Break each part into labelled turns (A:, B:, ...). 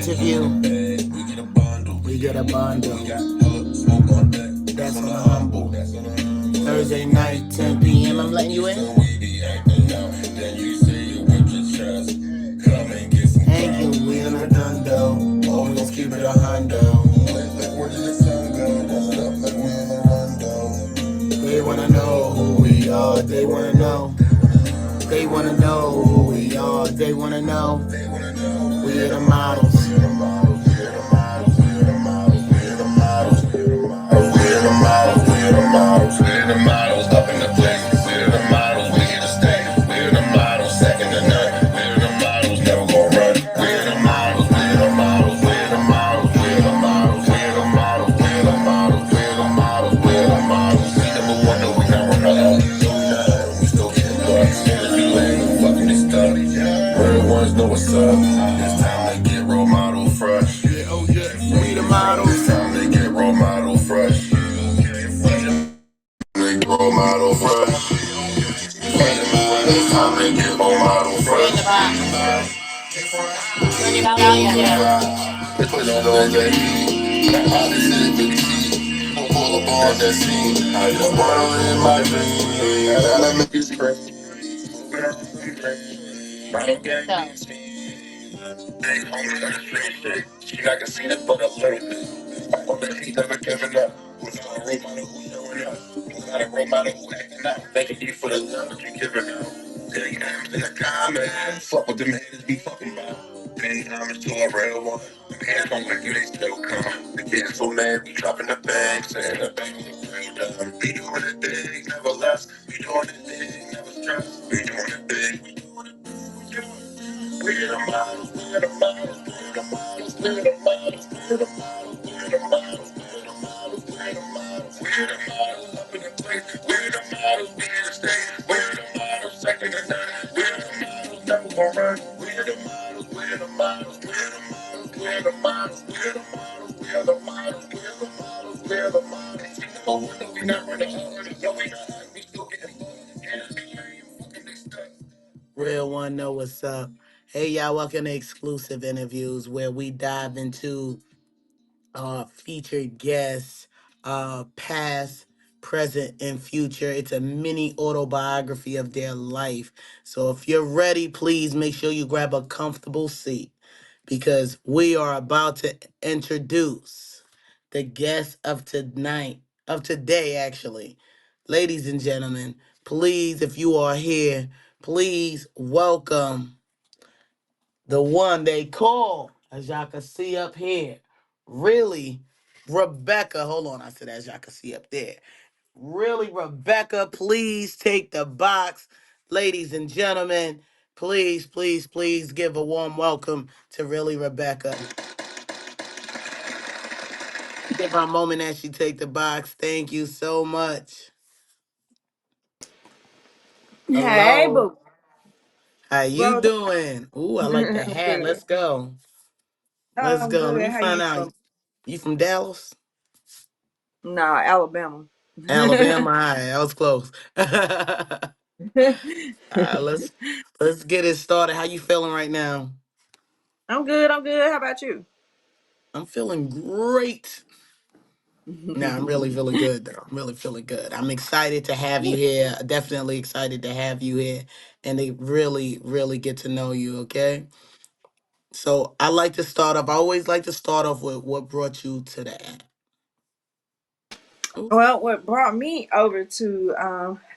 A: interview. We get a bundle. That's on the humble. Thursday night, 10 p.m. I'm letting you in. Thank you, we in a dundo. Always keep it a hundo. They wanna know who we are. They wanna know. They wanna know who we are. They wanna know. We're the models. We're the models. We're the models. We're the models. We're the models. We're the models. We're the models. We're the models. Up in the place. We're the models. We here to stay. We're the models. Second to none. We're the models. Never gonna run. We're the models. We're the models. We're the models. We're the models. We're the models. We're the models. We're the models. We're the models. We number one. No, we not run up. No, we not. We still getting bucks. You ain't fucking this stuff. Real ones know what's up. It's time to get role model fresh. Yeah, oh yeah, we the models. It's time to get role model fresh. Make role model fresh. It's time to get role model fresh. It's what you know, baby. I just sit with you. Pull up on that scene. I just wanna live my dream. I gotta make it straight. Hey, homie, on the street shit. She like a scene it for the little bit. I hope that he never giving up. Who's got a role model who's showing up? Who's got a role model who acting out? Thanking you for the love that you giving out. Pay homage in the comments. Fuck what them haters be fucking about. Pay homage to a real one. Them haters don't like you, they still come. They getting so mad, we dropping the bag. Saying the bag is real dumb. We doing the thing, never less. We doing the thing, never stress. We doing the thing, we doing the thing. We're the models, we're the models, we're the models, we're the models, we're the models, we're the models, we're the models, we're the models, we're the models, up in the place, we're the models, we're here to stay, we're the models, second to none, we're the models, never gonna run, we're the models, we're the models, we're the models, we're the models, we're the models, we're the models, we're the models, we're the models, oh, no, we not running, no, we not, we still getting buzzed, energy, ain't fucking this stuff. Real one know what's up. Hey y'all, welcome to exclusive interviews where we dive into featured guests, past, present, and future. It's a mini autobiography of their life. So if you're ready, please make sure you grab a comfortable seat because we are about to introduce the guest of tonight, of today, actually. Ladies and gentlemen, please, if you are here, please welcome the one they call, as y'all can see up here, really, Rebecca. Hold on, I said as y'all can see up there. Really, Rebecca, please take the box. Ladies and gentlemen, please, please, please give a warm welcome to Really Rebecca. Give her a moment as she take the box. Thank you so much.
B: Hey,
A: Hello.
B: boo.
A: How you
B: Well,
A: doing? Ooh, I like the
B: I'm
A: hat.
B: good.
A: Let's go. Let's
B: I'm
A: go. Let
B: good.
A: me
B: How
A: find
B: you
A: out.
B: doing?
A: You from Dallas?
B: Nah, Alabama.
A: Alabama. All right, that was close. Let's get it started. How you feeling right now?
B: I'm good. I'm good. How about you?
A: I'm feeling great. Nah, I'm really feeling good though. I'm really feeling good. I'm excited to have you here. Definitely excited to have you here and to really, really get to know you, okay? So I like to start off. I always like to start off with what brought you to the app. Ooh.
B: Well, what brought me over to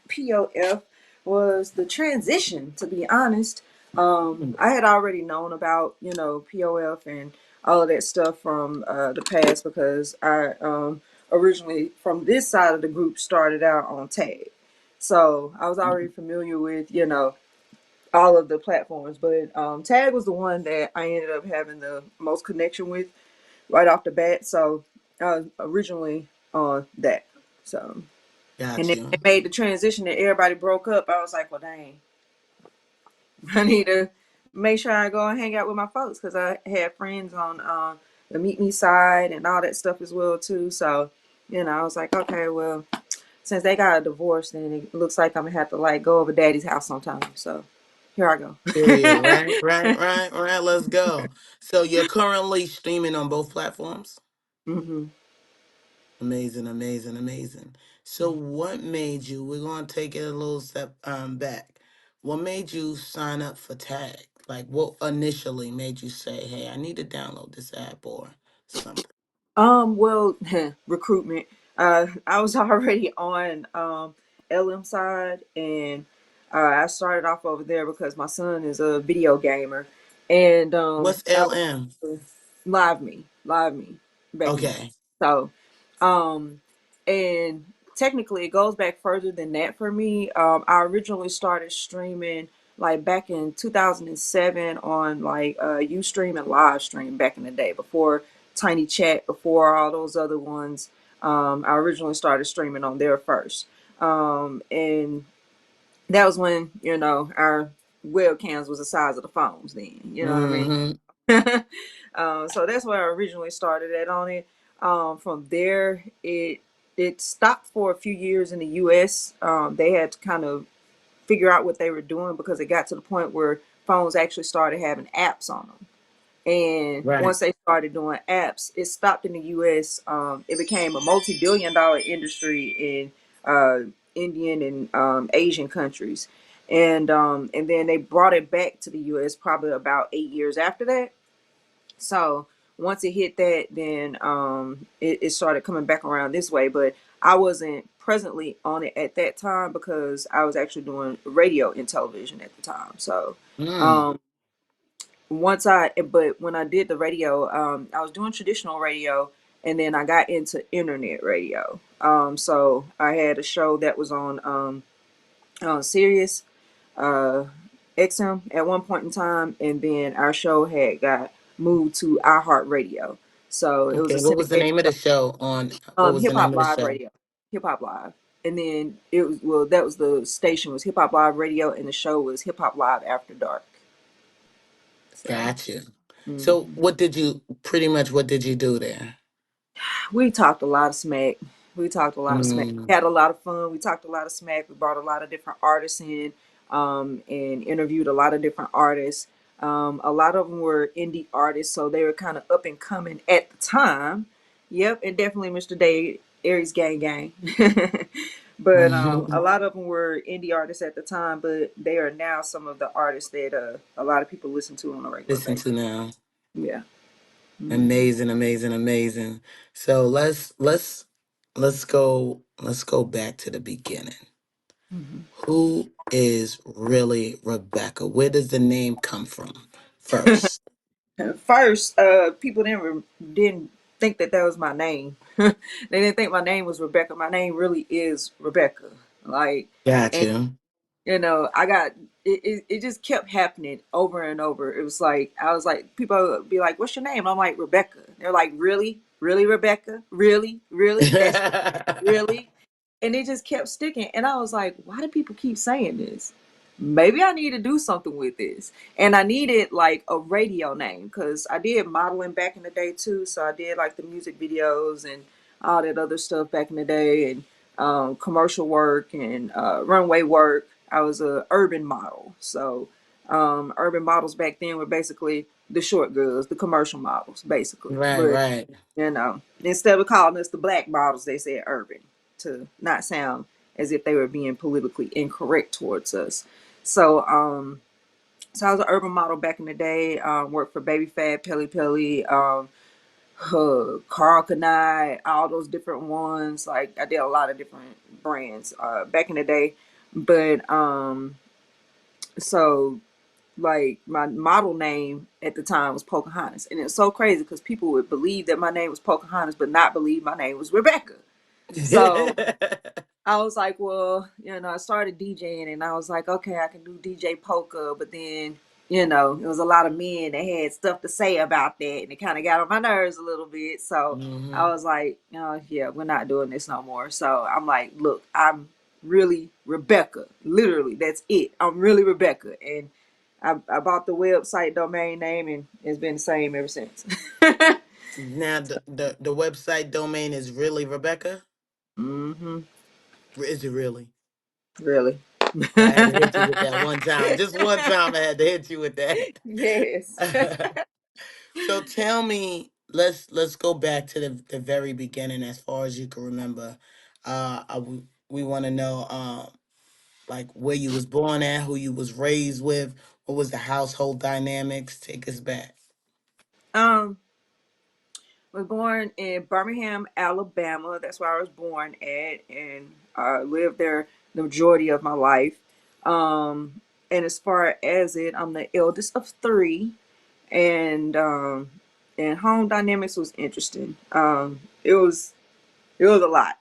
B: POF was the transition, to be honest. I had already known about, POF and all of that stuff from the past because I originally, from this side of the group, started out on TAG. So I was already familiar with, all of the platforms, but Tag was the one that I ended up having the most connection with right off the bat. So I was originally on that. So and
A: Got
B: then
A: you.
B: they made the transition that everybody broke up. I was like, well, dang, I need to make sure I go and hang out with my folks because I had friends on the Meet Me side and all that stuff as well too. So I was like, okay, well, since they got a divorce, then it looks like I'm gonna have to like go over Daddy's house sometime. So. Here I go.
A: Period. Right, right, right, right. Let's go. So you're currently streaming on both platforms?
B: Hmm.
A: Amazing, amazing, amazing. So what made you, we're gonna take it a little step back. What made you sign up for Tag? Like what initially made you say, hey, I need to download this app or something?
B: Well, recruitment. I was already on LM side, and I started off over there because my son is a video gamer, and
A: What's
B: I
A: LM?
B: was live me back in the day.
A: Okay.
B: So, um, and technically, it goes back further than that for me. I originally started streaming like back in 2007 on like Ustream and live stream back in the day before Tiny Chat, before all those other ones. I originally started streaming on there first. And that was when, our webcams was the size of the phones then, you know what I
A: Mm-hmm.
B: mean? So that's where I originally started at on it. From there, it stopped for a few years in the US. They had to kind of figure out what they were doing because it got to the point where phones actually started having apps on them. And
A: Right.
B: once they started doing apps, it stopped in the US. It became a multi-billion-dollar industry in Indian and Asian countries. And then they brought it back to the US probably about 8 years after that. So once it hit that, then it started coming back around this way. But I wasn't presently on it at that time because I was actually doing radio and television at the time. So
A: Mm.
B: um, but when I did the radio, I was doing traditional radio, and then I got into internet radio. So I had a show that was on Sirius uh, XM at one point in time, and then our show had got moved to iHeartRadio. So it was a
A: Okay. What was the
B: syndicated
A: name of
B: show,
A: the show on what was the
B: Hip Hop
A: name of the
B: Live
A: show?
B: Radio, Hip Hop Live, and then it was that was the station was Hip Hop Live Radio, and the show was Hip Hop Live After Dark. So.
A: Gotcha. So
B: Mhm.
A: what did you do there?
B: We talked a lot of smack. We talked a lot of smack.
A: Mm.
B: We had a lot of fun. We talked a lot of smack. We brought a lot of different artists in, and interviewed a lot of different artists. A lot of them were indie artists, so they were kind of up and coming at the time. Yep, and definitely Mr. Day Aries Gang Gang. But a lot of them were indie artists at the time, but they are now some of the artists that a lot of people listen to on a regular
A: Listen
B: basis.
A: to now.
B: Yeah. Mhm.
A: Amazing, amazing, amazing. So let's go back to the beginning.
B: Mhm.
A: Who is really Rebecca? Where does the name come from first?
B: At first, people didn't think that that was my name. They didn't think my name was Rebecca. My name really is Rebecca. Like,
A: Got
B: and
A: you.
B: I got it just kept happening over and over. It was like I was like people would be like, "What's your name?" I'm like Rebecca. They're like, "Really, really, Rebecca? Really, really? That's your really?" And it just kept sticking. And I was like, "Why do people keep saying this? Maybe I need to do something with this." And I needed like a radio name because I did modeling back in the day too. So I did like the music videos and all that other stuff back in the day, and commercial work and runway work. I was a urban model. So urban models back then were basically the short girls, the commercial models, basically.
A: Right,
B: But
A: right.
B: instead of calling us the black models, they said urban to not sound as if they were being politically incorrect towards us. So so I was an urban model back in the day. Worked for Baby Fat, Pelly Pelly, Carl Kanai, all those different ones. Like I did a lot of different brands back in the day. But so like my model name at the time was Pocahontas, and it's so crazy because people would believe that my name was Pocahontas, but not believe my name was Rebecca. So I was like, well, I started DJing and I was like, okay, I can do DJ polka, but then, it was a lot of men that had stuff to say about that and it kind of got on my nerves a little bit. So I
A: hmm
B: was like, yeah, we're not doing this no more. So I'm like, look, I'm really Rebecca. Literally, that's it. I'm really Rebecca. And I bought the website domain name and it's been the same ever since.
A: Now the website domain is really Rebecca?
B: Hmm.
A: Is it really?
B: Really.
A: I had to hit you with that one time. Just one time I had to hit you with
B: Yes.
A: that. So tell me, let's go back to the very beginning as far as you can remember. We want to know like where you was born at, who you was raised with, what was the household dynamics. Take us back.
B: um, was born in Birmingham, Alabama. That's where I was born at, and lived there the majority of my life. Um, and as far as it, I'm the eldest of three, and home dynamics was interesting. It was a lot.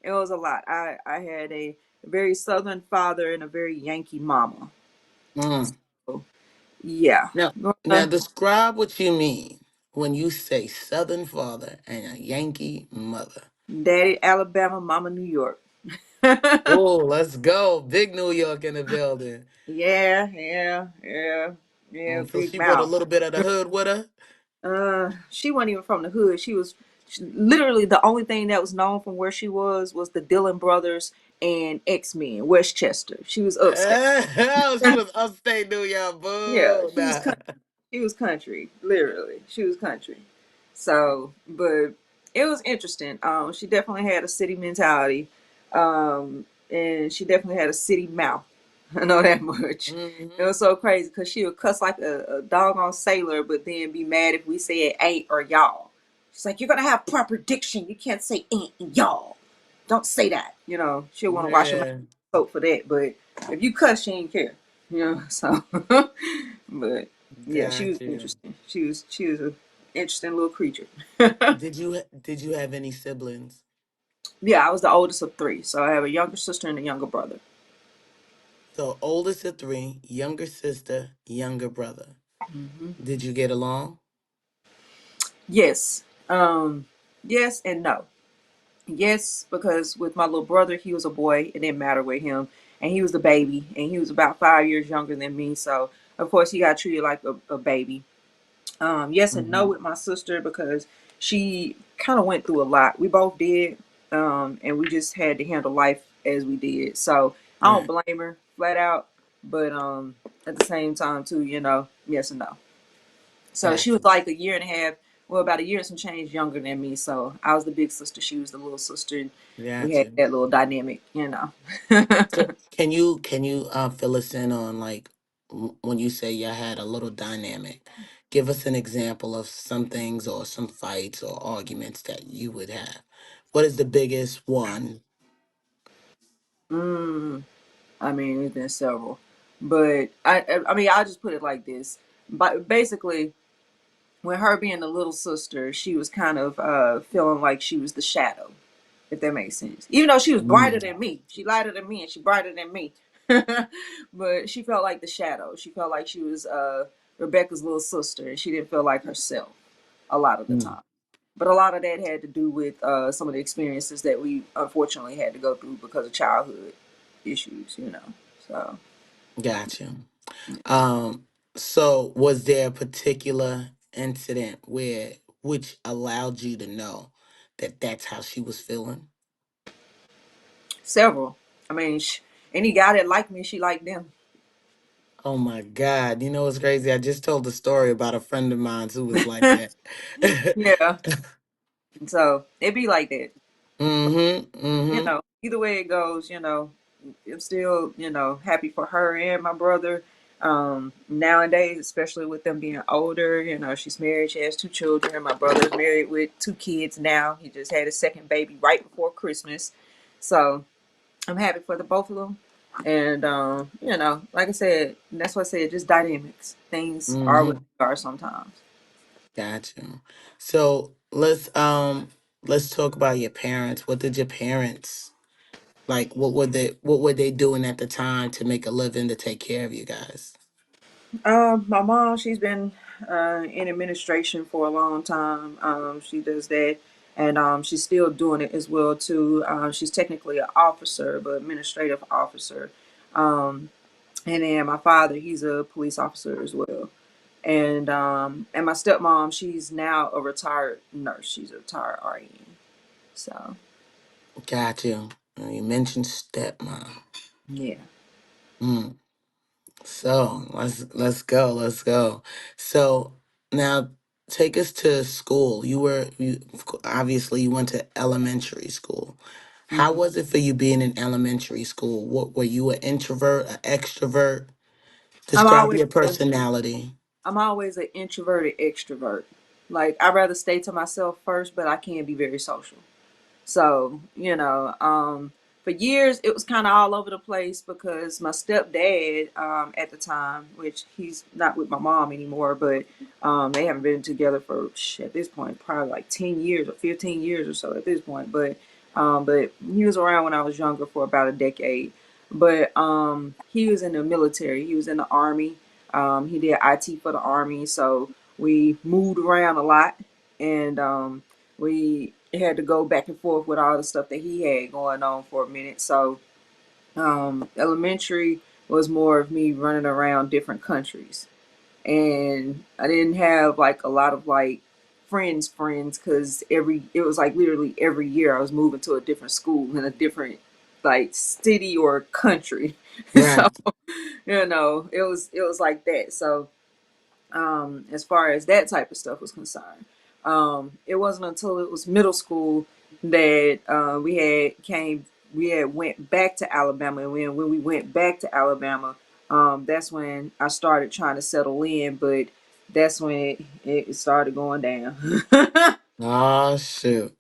B: It was a lot. I had a very southern father and a very Yankee mama.
A: Mm.
B: So yeah,
A: Now, now describe what you mean when you say Southern father and a Yankee mother.
B: daddy Alabama, mama New York.
A: Oh, let's go. Big New York in the building.
B: Yeah, yeah, yeah, yeah.
A: So
B: Big
A: she brought a
B: mouth.
A: little bit of the hood with her.
B: She wasn't even from the hood. Literally the only thing that was known from where she was the Dillon brothers and X Men, Westchester. She was upstate.
A: Oh, she was upstate New York.
B: Yeah,
A: Boo.
B: she was
A: Nah.
B: country. She was country, literally. She was country. So, but it was interesting. She definitely had a city mentality, and she definitely had a city mouth. I know that much. It
A: Hmm.
B: was so crazy because she would cuss like a doggone sailor, but then be mad if we said ain't or y'all. She's like, you're gonna have proper diction. You can't say ain't and y'all. Don't say that. She'll want to wash her mouth
A: Yeah.
B: with soap for that, but if you cuss, she ain't care. So, but yeah, she was
A: Got you.
B: interesting. She was a interesting little creature.
A: Did you have any siblings?
B: Yeah, I was the oldest of three, so I have a younger sister and a younger brother.
A: So oldest of three, younger sister, younger brother. Did you get along?
B: Yes, yes and no. Yes, because with my little brother, he was a boy. It didn't matter with him, and he was the baby, and he was about 5 years younger than me. So of course, he got treated like a baby. Yes and no
A: Hmm.
B: with my sister because she kind of went through a lot. We both did, and we just had to handle life as we did. So I don't
A: Right.
B: blame her flat out, but at the same time too, yes and no. So she was
A: Gotcha.
B: like a year and a half, well, about a year and some change younger than me. So I was the big sister, she was the little sister, and we had
A: Gotcha.
B: that little dynamic.
A: So can you fill us in on like when you say you had a little dynamic? Give us an example of some things or some fights or arguments that you would have. What is the biggest one?
B: mm, I mean, it's been several, but I mean, I'll just put it like this. But basically, with her being the little sister, she was kind of feeling like she was the shadow, if that makes sense. Even though she was brighter
A: Mm.
B: than me, she lighter than me, and she brighter than me. But she felt like the shadow. She felt like she was Rebecca's little sister, and she didn't feel like herself a lot of the
A: Mm.
B: time. But a lot of that had to do with some of the experiences that we unfortunately had to go through because of childhood issues. So
A: Gotcha. Um, so was there a particular incident where which allowed you to know that that's how she was feeling?
B: several. I mean, any guy that liked me, she liked them.
A: Oh my God. You know what's crazy? I just told a story about a friend of mine who was like that.
B: Yeah. So it be like that.
A: Mm-hmm. Mm-hmm.
B: Either way it goes, I'm still, happy for her and my brother. Nowadays, especially with them being older, she's married, she has two children. My brother's married with two kids now. He just had his second baby right before Christmas. So I'm happy for the both of them. And like I said, that's what I said, just dynamics. Things are what
A: Mm-hmm.
B: they are sometimes.
A: Gotcha. So let's talk about your parents. What did your parents like? What were they doing at the time to make a living to take care of you guys?
B: My mom, she's been in administration for a long time. She does that, and she's still doing it as well too. She's technically an officer, but administrative officer. Um, and then my father, he's a police officer as well. And my stepmom, she's now a retired nurse. She's a retired RN. So
A: Gotcha. You mentioned stepmom.
B: Yeah.
A: Mm. So let's go. Let's go. So now take us to school. You obviously you went to elementary school. How
B: Mhm.
A: was it for you being in elementary school? What were you, an introvert, an extrovert?
B: I'm
A: Describe
B: always
A: your
B: a,
A: personality.
B: I'm always an introverted extrovert. Like I'd rather stay to myself first, but I can be very social. So, for years it was kind of all over the place because my stepdad, at the time, which he's not with my mom anymore, but they haven't been together for at this point probably like 10 years or 15 years or so at this point. But he was around when I was younger for about a decade. But he was in the military. He was in the army. He did IT for the army, so we moved around a lot, and we had to go back and forth with all the stuff that he had going on for a minute. So elementary was more of me running around different countries, and I didn't have like a lot of like friends because every it was like literally every year I was moving to a different school in a different like city or country. So
A: Right.
B: it was like that. So as far as that type of stuff was concerned. It wasn't until it was middle school that we had went back to Alabama, and when we went back to Alabama, that's when I started trying to settle in, but that's when it started going down.
A: Oh shoot.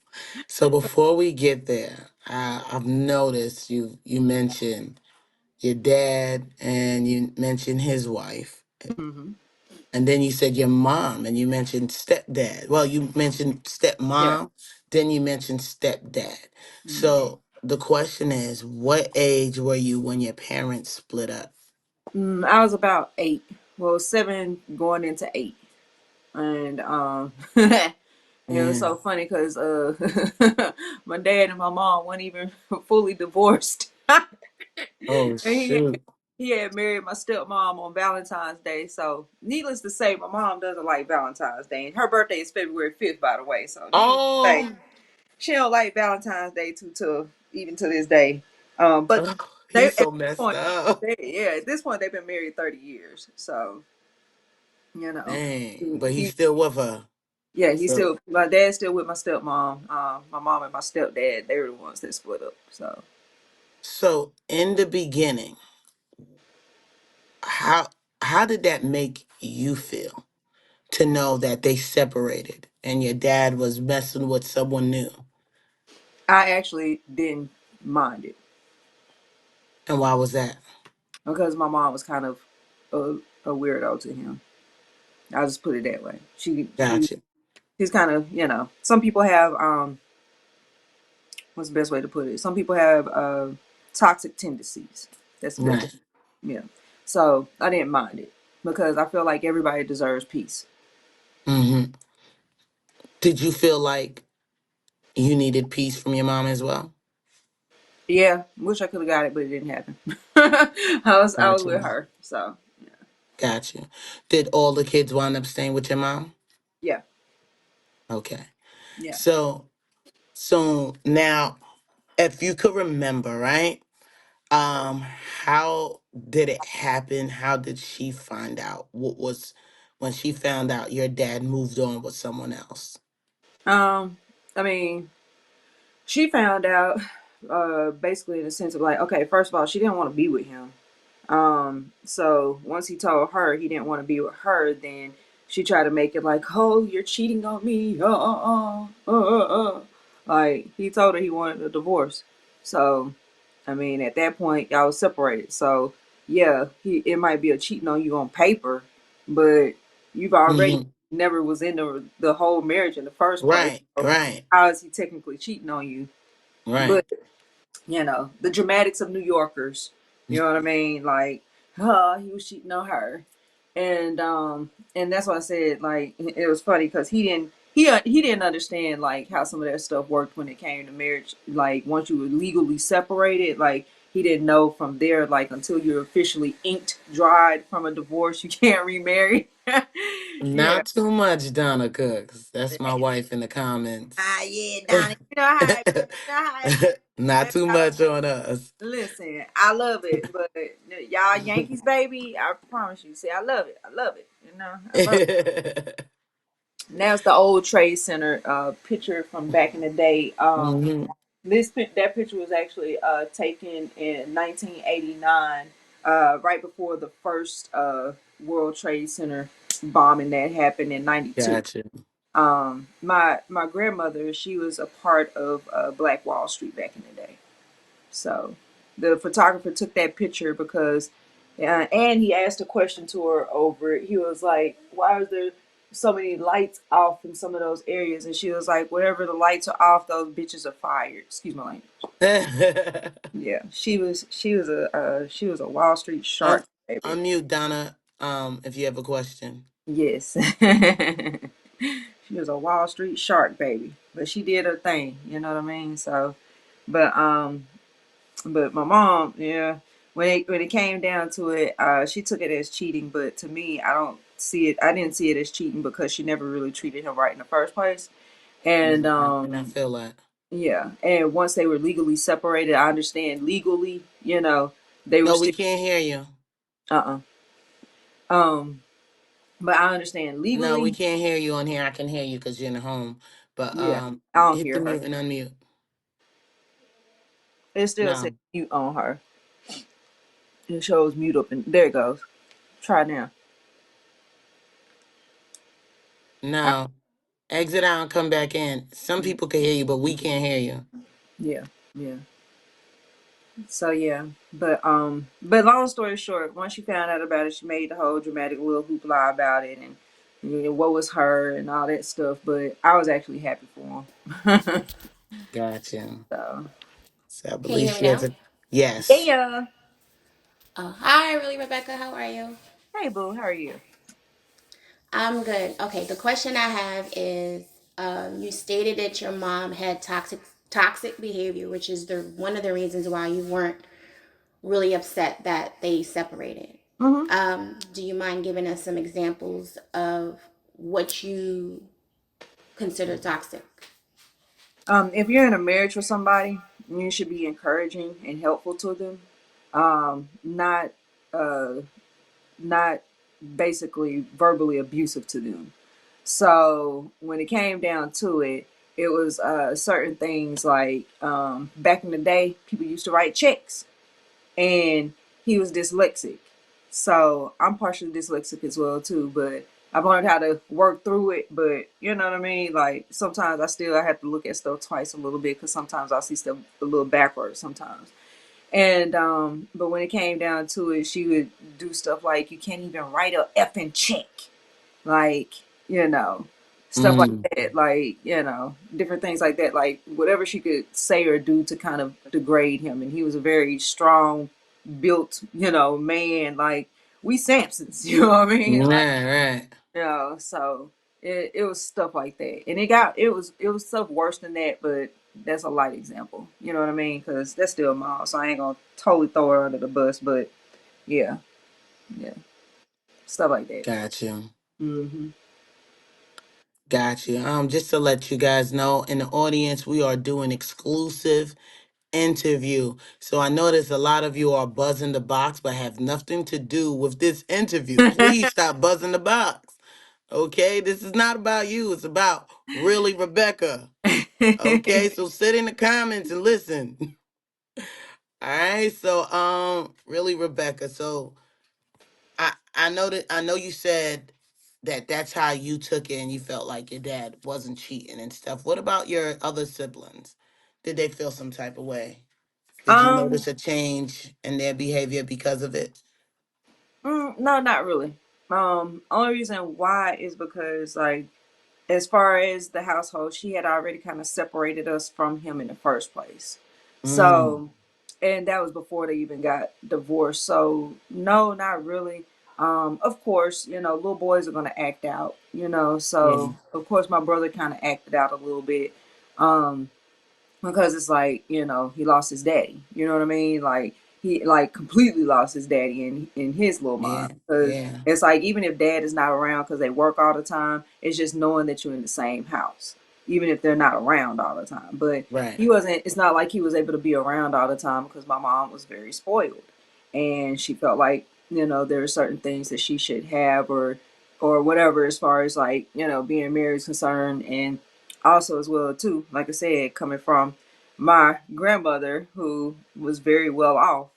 A: So before we get there, I've noticed you mentioned your dad and you mentioned his wife.
B: Hmm.
A: And then you said your mom and you mentioned stepdad. Well, you mentioned
B: Yeah.
A: stepmom, then you mentioned stepdad.
B: Mhm.
A: So the question is, what age were you when your parents split up?
B: I was about 8. Well, 7 going into 8. And it was
A: Yeah.
B: so funny because my dad and my mom weren't even fully divorced.
A: Oh
B: And
A: shoot.
B: he had married my stepmom on Valentine's Day. So needless to say, my mom doesn't like Valentine's Day. And her birthday is February 5th, by the way. So needless to say,
A: Oh,
B: she don't like Valentine's Day too till even to this day. But
A: oh,
B: they
A: he's
B: at this
A: so messed
B: point
A: up.
B: at this point they've been married 30 years. So, you know.
A: Dang.
B: He,
A: But he's
B: he
A: still with her.
B: Yeah, he's
A: So
B: still my dad's still with my stepmom. My mom and my stepdad, they were the ones that split up. So
A: so in the beginning, how how did that make you feel to know that they separated and your dad was messing with someone new?
B: I actually didn't mind it
A: And why was that?
B: because my mom was kind of a weirdo to him. I'll just put it that way.
A: Gotcha.
B: She's kind of, some people have what's the best way to put it? Some people have toxic tendencies. That's the best way.
A: Right.
B: Yeah. So I didn't mind it because I feel like everybody deserves peace.
A: Hmm. Did you feel like you needed peace from your mom as well?
B: Yeah, wish I could have got it, but it didn't happen. I was
A: Gotcha.
B: with her, so
A: Gotcha. Did all the kids wind up staying with your mom?
B: yeah,
A: Okay.
B: yeah.
A: So now if you could remember, right? How did it happen? How did she find out? What was when she found out your dad moved on with someone else?
B: I mean, she found out basically in the sense of like, okay, first of all, she didn't want to be with him. So once he told her he didn't want to be with her, then she tried to make it like, oh, you're cheating on me. Like he told her he wanted a divorce. So I mean, at that point, y'all was separated. So yeah, it might be a cheating on you on paper, but you've already
A: Hmm.
B: never was in the whole marriage in the first place.
A: Right,
B: So
A: right,
B: how is he technically cheating on you?
A: right.
B: But the dramatics of New Yorkers. You know what I mean? Like, oh, he was cheating on her, and that's why I said like it was funny because he didn't understand like how some of that stuff worked when it came to marriage. Like once you were legally separated, like he didn't know from there, like until you're officially inked dried from a divorce, you can't remarry. Yeah.
A: Not too much, Donna Cooks. That's my wife in the comments.
B: Ah, yeah, Donnie. You know how it goes. You know how it
A: Not
B: goes.
A: too much on us.
B: Listen, I love it, but y'all Yankees, baby, I promise you. See, I love it. I love it. You know, I love it. And that's the old Trade Center picture from back in the day.
A: Hmm.
B: That picture was actually taken in 1989, right before the first World Trade Center bombing that happened in '92.
A: Gotcha.
B: My grandmother, she was a part of Black Wall Street back in the day. So the photographer took that picture because, and he asked a question to her over it. He was like, "Why is there so many lights off in some of those areas?" And she was like, "Wherever the lights are off, those bitches are fired." Excuse my language. Yeah, she was a Wall Street
A: Un-
B: shark, baby.
A: Unmute Donna, if you have a question.
B: Yes, she was a Wall Street shark, baby. But she did her thing. You know what I mean? So, but But my mom, yeah, when it came down to it, she took it as cheating. But to me, I don't see it. I didn't see it as cheating because she never really treated him right in the first place. And
A: And I feel that.
B: yeah, and once they were legally separated, I understand legally, they were
A: No, we
B: still
A: can't hear you.
B: uh um. But I understand
A: No, we
B: legally,
A: can't hear you on here. I can hear you because you're in the home. But
B: yeah, I don't
A: hit the
B: hear her.
A: mute and unmute.
B: It still says
A: No.
B: mute on her. It shows mute up, and there it goes. Try now. I,
A: No. Exit out and come back in. Some people can hear you, but we can't hear you.
B: yeah, yeah. So yeah, but long story short, once she found out about it, she made the whole dramatic little hoopla about it and what was her and all that stuff. But I was actually happy for him.
A: Gotcha.
B: So
A: So I
C: Can you
A: believe
C: hear me
A: she has
C: now?
A: a yes.
B: yeah.
C: Oh, hi, really, Rebecca. How are you?
B: Hey boo, how are you?
C: I'm good. Okay, the question I have is, you stated that your mom had toxic behavior, which is the one of the reasons why you weren't really upset that they separated.
B: Hmm.
C: Do you mind giving us some examples of what you consider toxic?
B: If you're in a marriage with somebody, you should be encouraging and helpful to them. Not uh, not basically verbally abusive to them. So when it came down to it, it was certain things like back in the day, people used to write checks, and he was dyslexic. So I'm partially dyslexic as well too, but I've learned how to work through it. But you know what I mean? Like sometimes I have to look at stuff twice a little bit because sometimes I see stuff a little backwards sometimes. And but when it came down to it, she would do stuff like you can't even write a effing check, like you know, stuff like
A: Mm.
B: that, like different things like that, like whatever she could say or do to kind of degrade him. And he was a very strong built, man, like we Samsons, you know what I mean? Like,
A: Right, right.
B: so it was stuff like that, and it was stuff worse than that, but that's a light example, you know what I mean? Because that's still mom, so I ain't gonna totally throw her under the bus, but yeah, yeah, stuff like that.
A: Gotcha.
B: Hmm.
A: Gotcha. Just to let you guys know, in the audience, we are doing exclusive interview. So I notice a lot of you are buzzing the box, but have nothing to do with this interview. Please stop buzzing the box. Okay, this is not about you. It's about really Rebecca. Okay, so sit in the comments and listen. All right, so really Rebecca. So I know you said that that's how you took it and you felt like your dad wasn't cheating and stuff. What about your other siblings? Did they feel some type of way? Did you
B: um
A: notice a change in their behavior because of it?
B: no, not really. Only reason why is because, like, as far as the household, she had already kind of separated us from him in the first place.
A: Mm.
B: So, and that was before they even got divorced. So, no, not really. Of course, little boys are gonna act out,
A: Yeah.
B: so of course my brother kind of acted out a little bit. Because it's like, he lost his daddy. You know what I mean? Like he like completely lost his daddy in his little
A: Yeah.
B: mind, because
A: Yeah.
B: it's like even if dad is not around because they work all the time, it's just knowing that you're in the same house, even if they're not around all the time. But
A: Right.
B: he wasn't. It's not like he was able to be around all the time because my mom was very spoiled, and she felt like there are certain things that she should have or whatever as far as like being married is concerned, and also as well too, like I said, coming from my grandmother who was very well off.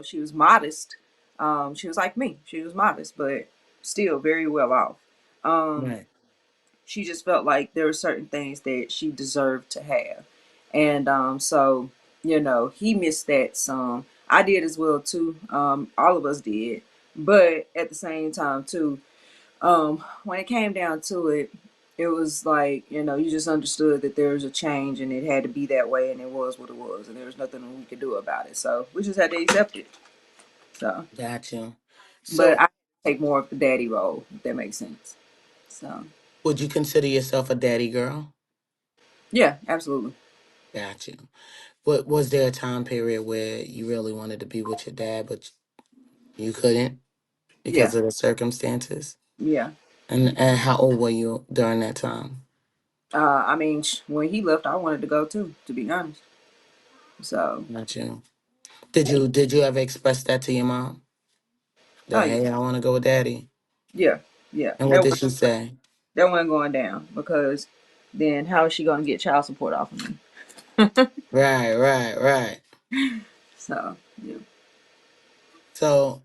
B: She was modest. She was like me. She was modest, but still very well off. Um,
A: Right.
B: she just felt like there were certain things that she deserved to have, and so he missed that some. I did as well too. All of us did, but at the same time too, when it came down to it, it was like, you just understood that there was a change and it had to be that way and it was what it was and there was nothing we could do about it. So we just had to accept it. So,
A: Got you.
B: but I
A: So,
B: take more of the daddy role, if that makes sense. So,
A: would you consider yourself a daddy girl?
B: yeah, absolutely.
A: Got you. What was there a time period where you really wanted to be with your dad, but you couldn't
B: Yeah,
A: because of the circumstances?
B: yeah.
A: And how old were you during that time?
B: I mean, when he left, I wanted to go too, to be honest. So,
A: Got you. Did you ever express that to your mom?
B: oh
A: That
B: yeah,
A: hey, I want to go with daddy.
B: yeah, yeah.
A: And what did she say?
B: That wasn't going down because then how is she going to get child support off of me?
A: Right, right, right.
B: So, yeah.
A: So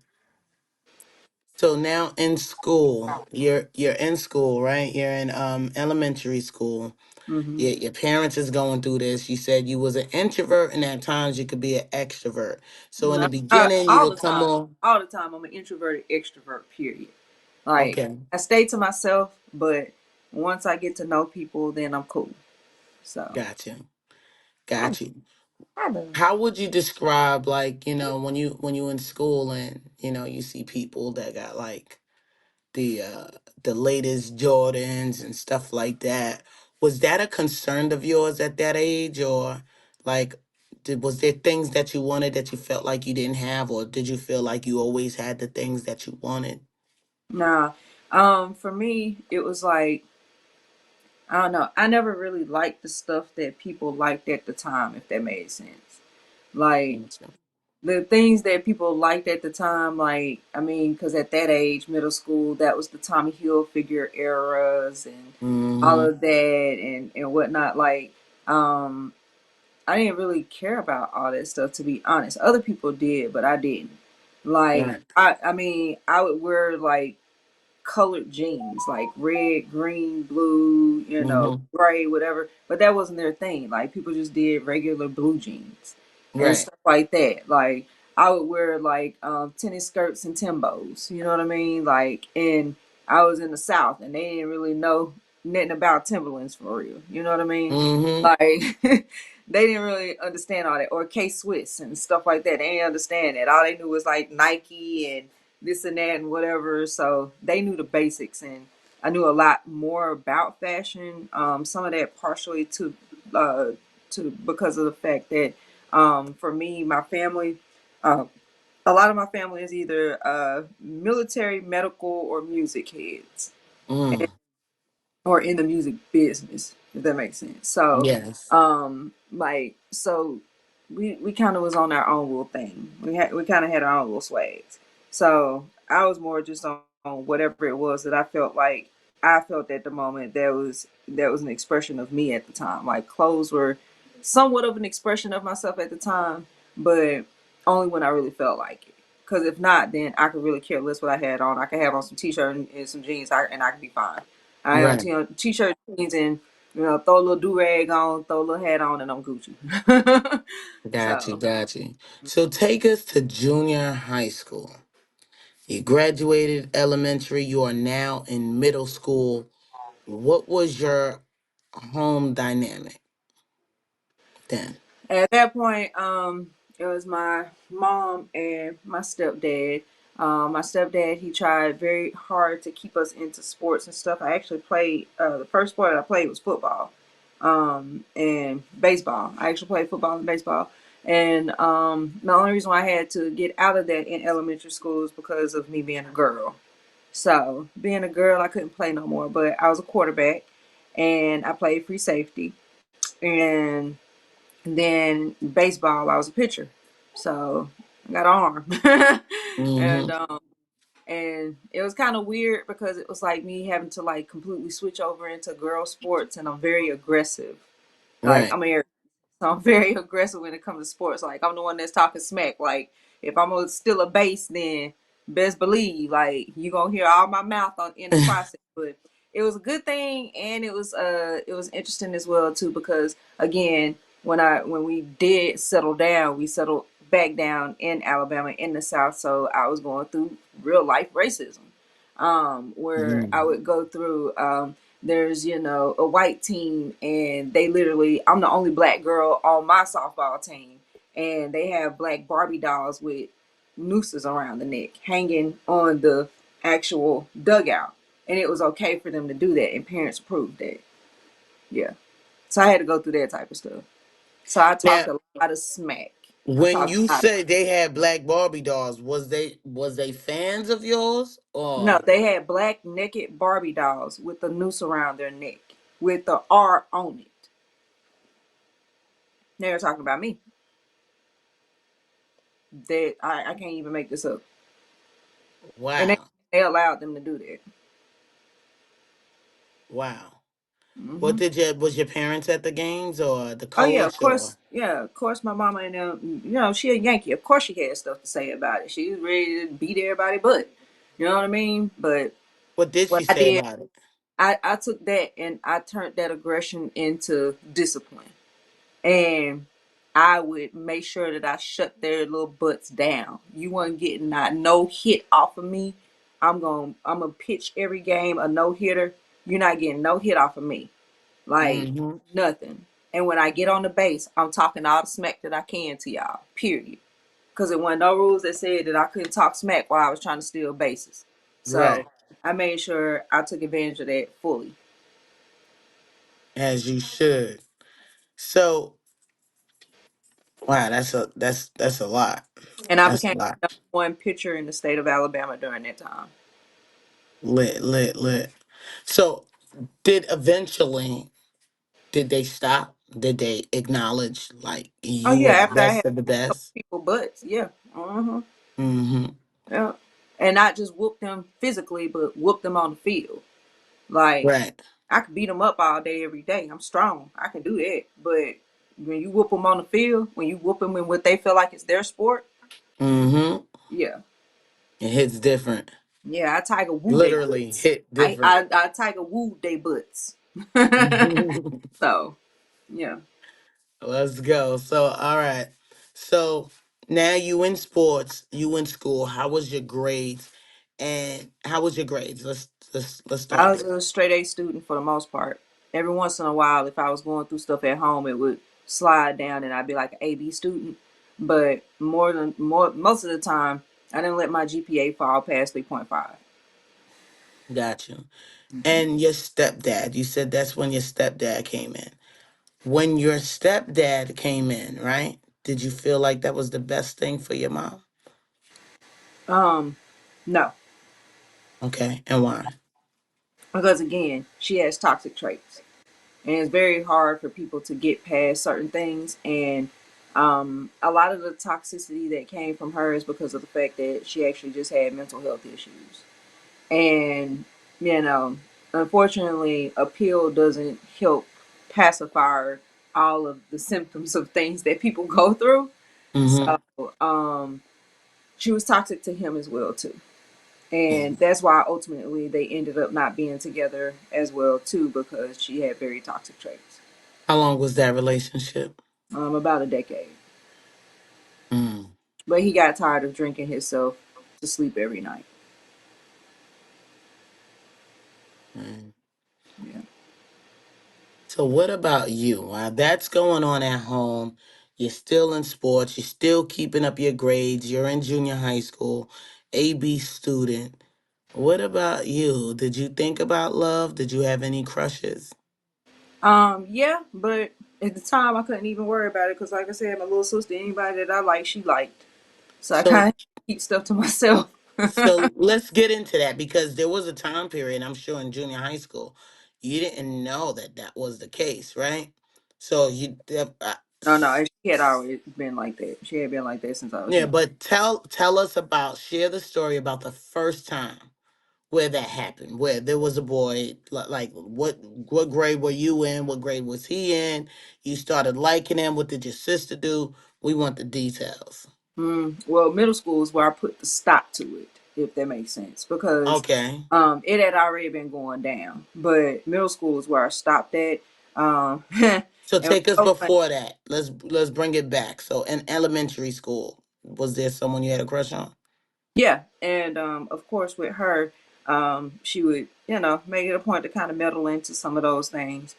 A: so now in school, you're in school, right? You're in elementary school.
B: Hmm.
A: Your parents is going through this. You said you was an introvert, and at times you could be an extrovert. So in the
B: No,
A: beginning, you
B: all the
A: would come
B: time.
A: on.
B: All the time. I'm an introverted extrovert, period. Like,
A: Okay,
B: I stay to myself, but once I get to know people, then I'm cool. So,
A: got you, got you.
C: I do.
A: How would you describe, like, when you in school and you see people that got like the uh the latest Jordans and stuff like that? Was that a concern of yours at that age, or like was there things that you wanted that you felt like you didn't have, or did you feel like you always had the things that you wanted?
B: nah. For me, it was like, I don't know. I never really liked the stuff that people liked at the time, if that made sense. Like, the things that people liked at the time, like, I mean, because at that age, middle school, that was the Tommy Hilfiger eras and all
A: Mm-hmm.
B: of that and whatnot. Like, um, I didn't really care about all that stuff, to be honest. Other people did, but I didn't. Like,
A: Right.
B: I mean, I would wear like colored jeans, like red, green, blue,
A: Mm-hmm.
B: gray, whatever. But that wasn't their thing. Like people just did regular blue jeans and
A: Right.
B: stuff like that. Like I would wear like tennis skirts and Timbos. You know what I mean? Like, and I was in the South, and they didn't really know nothing about Timberlands for real. You know what I mean?
A: Mm-hmm.
B: Like they didn't really understand all that, or K Swiss and stuff like that. They didn't understand that. All they knew was like Nike and this and that and whatever. So they knew the basics, and I knew a lot more about fashion. Some of that partially uh, to because of the fact that for me, my family, uh, a lot of my family is either military, medical, or music heads
A: Mm.
B: or in the music business, if that makes sense. So,
A: Yes.
B: so we kind of was on our own little thing. We kind of had our own little swags. So I was more just on whatever it was that I felt at the moment that was an expression of me at the time. Like clothes were somewhat of an expression of myself at the time, but only when I really felt like it. Because if not, then I could really care less what I had on. I could have on some t-shirt and some jeans, and I could be fine. I have
A: Right.
B: t-shirt, jeans, and throw a little do rag on, throw a little hat on, and I'm Gucci.
A: Got you.
B: So
A: Got you. So take us to junior high school. You graduated elementary. You are now in middle school. What was your home dynamic then?
B: at that point, it was my mom and my stepdad. My stepdad, he tried very hard to keep us into sports and stuff. I actually played the first sport I played was football, and baseball. I actually played football and baseball, And the only reason why I had to get out of that in elementary school is because of me being a girl. So being a girl, I couldn't play no more. But I was a quarterback, and I played free safety. And then baseball, I was a pitcher. So I got an arm, and
A: Mm-hmm.
B: and it was kind of weird because it was like me having to like completely switch over into girl sports, and I'm very aggressive. Like
A: Right.
B: I'm a so I'm very aggressive when it comes to sports. Like I'm the one that's talking smack. Like if I'm gonna steal a base, then best believe like you gonna hear all my mouth on in the process. But it was a good thing, and it was interesting as well too because again when we did settle down, we settled back down in Alabama in the South. So I was going through real life racism, where I
A: Mm-hmm.
B: would go through. There's a white team, and they literally I'm the only black girl on my softball team, and they have black Barbie dolls with nooses around the neck hanging on the actual dugout, and it was okay for them to do that, and parents approved that. Yeah, so I had to go through that type of stuff. So I talked
A: Now,
B: a lot of smack. I
A: when
B: talked
A: you
B: a lot.
A: say they had black Barbie dolls, was they fans of yours
B: No,
A: or
B: they had black naked Barbie dolls with the noose around their neck with the R on it. They were talking about me. That I can't even make this up. And
A: wow,
B: they allowed them to do that.
A: wow? What
B: Hmm.
A: did your was your parents at the games or the
B: Oh yeah, of
A: coach or
B: course. Yeah, of course. My mama and them. She a Yankee. Of course, she had stuff to say about it. She was ready to beat everybody, but you know what I mean. But
A: what did
B: what
A: she
B: I
A: say
B: did,
A: about it?
B: I took that and I turned that aggression into discipline, and I would make sure that I shut their little butts down. You weren't getting not no hit off of me. I'm gonna pitch every game a no hitter. You're not getting no hit off of me. Like
A: Mm-hmm.
B: nothing. And when I get on the base, I'm talking all the smack that I can to y'all. Period. Because it wasn't no rules that said that I couldn't talk smack while I was trying to steal bases. So
A: Right,
B: I made sure I took advantage of that fully.
A: as you should. So, wow, that's a lot.
B: And I
A: That's a
B: became
A: lot.
B: the number one pitcher in the state of Alabama during that time.
A: Lit, lit, lit. So, did eventually did they stop? Did they acknowledge like
B: Oh
A: you
B: yeah,
A: were the
B: after I
A: best
B: had
A: of the best?
B: people butts, yeah.
A: Mm-hmm.
B: Yeah. And not just whoop them physically, but whoop them on the field. Like
A: Right.
B: I could beat them up all day, every day. I'm strong. I can do that. But when you whoop them on the field, when you whoop them in what they feel like it's their sport,
A: Mm-hmm.
B: yeah,
A: It hits different.
B: yeah, I Tiger Woo they
A: Literally
B: butts.
A: hit
B: I
A: different.
B: I, I Tiger Woo they butts. So yeah.
A: Let's go. So, all right. So now you in sports, you in school. How was your grades? And how was your grades? Let's
B: I
A: start
B: was
A: there.
B: a straight A student for the most part. Every once in a while, if I was going through stuff at home, it would slide down and I'd be like an AB student. But most of the time, I didn't let my GPA fall past 3.5.
A: Got you. And your stepdad, you said that's when your stepdad came in. When your stepdad came in, right? Did you feel like that was the best thing for your mom?
B: No,
A: Okay. And why?
B: because again, she has toxic traits, and it's very hard for people to get past certain things. And a lot of the toxicity that came from her is because of the fact that she actually just had mental health issues. And you know unfortunately a pill doesn't help pacify all of the symptoms of things that people go through.
A: Mm-hmm.
B: So she was toxic to him as well too, and that's why ultimately they ended up not being together as well too, because she had very toxic traits.
A: How long was that relationship?
B: About a decade.
A: Mm.
B: But he got tired of drinking himself to sleep every night.
A: Mm.
B: Yeah.
A: So what about you? While that's going on at home, you're still in sports, you're still keeping up your grades, you're in junior high school, AB student. What about you? Did you think about love? Did you have any crushes?
B: Yeah, but at the time I couldn't even worry about it because, like I said, my little sister, anybody that I liked, she liked. So I
A: So
B: kind of keep stuff to myself.
A: so let's get into that because there was a time period, I'm sure in junior high school, you didn't know that that was the case, right? So
B: No, no, she had always been like that. She had been like that since I was
A: yeah,
B: young.
A: but tell us about, share the story about the first time where that happened, where there was a boy, like what grade were you in? What grade was he in? You started liking him. What did your sister do? We want the details.
B: Well, middle school is where I put the stop to it, if that makes sense, because
A: Okay.
B: it had already been going down. But middle school is where I stopped at. And
A: So
B: it was
A: take us
B: so funny.
A: before that. Let's bring it back. So in elementary school, was there someone you had a crush on?
B: Yeah, and of course with her, she would make it a point to kind of meddle into some of those things.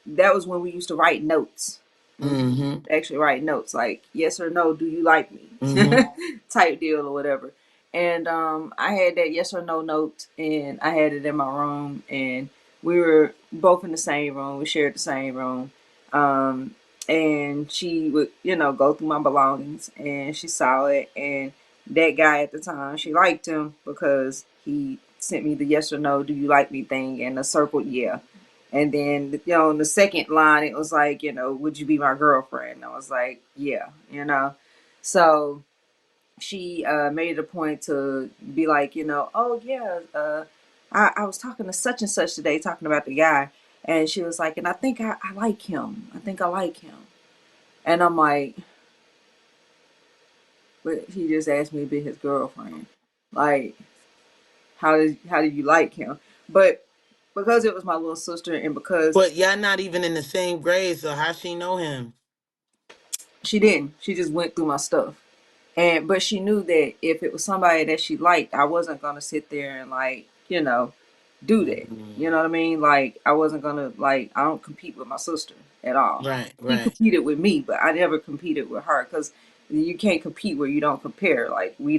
B: That was when we used to write notes. We
A: Mm-hmm.
B: actually write notes like yes or no, do you like me,
A: Mm-hmm.
B: type deal or whatever. And I had that yes or no note, and I had it in my room, and we were both in the same room. We shared the same room. Um, and she would, go through my belongings, and she saw it. And that guy at the time, she liked him because he sent me the yes or no, do you like me thing, and a circled yeah. And then, in the second line, it was like, would you be my girlfriend? And I was like, yeah. So she made it a point to be like, oh, yeah, I was talking to such and such today, talking about the guy. And she was like, and I think I like him. I think I like him. And I'm like, but he just asked me to be his girlfriend. Like, how did you like him? But because it was my little sister and because
A: But y'all not even in the same grade, so how she know him?
B: she didn't, she just went through my stuff. And but she knew that if it was somebody that she liked, I wasn't gonna sit there and like, do that. You know
A: Mm.
B: what I mean? Like I wasn't gonna like I don't compete with my sister at all.
A: Right,
B: She
A: right,
B: competed with me, but I never competed with her because you can't compete where you don't compare. Like we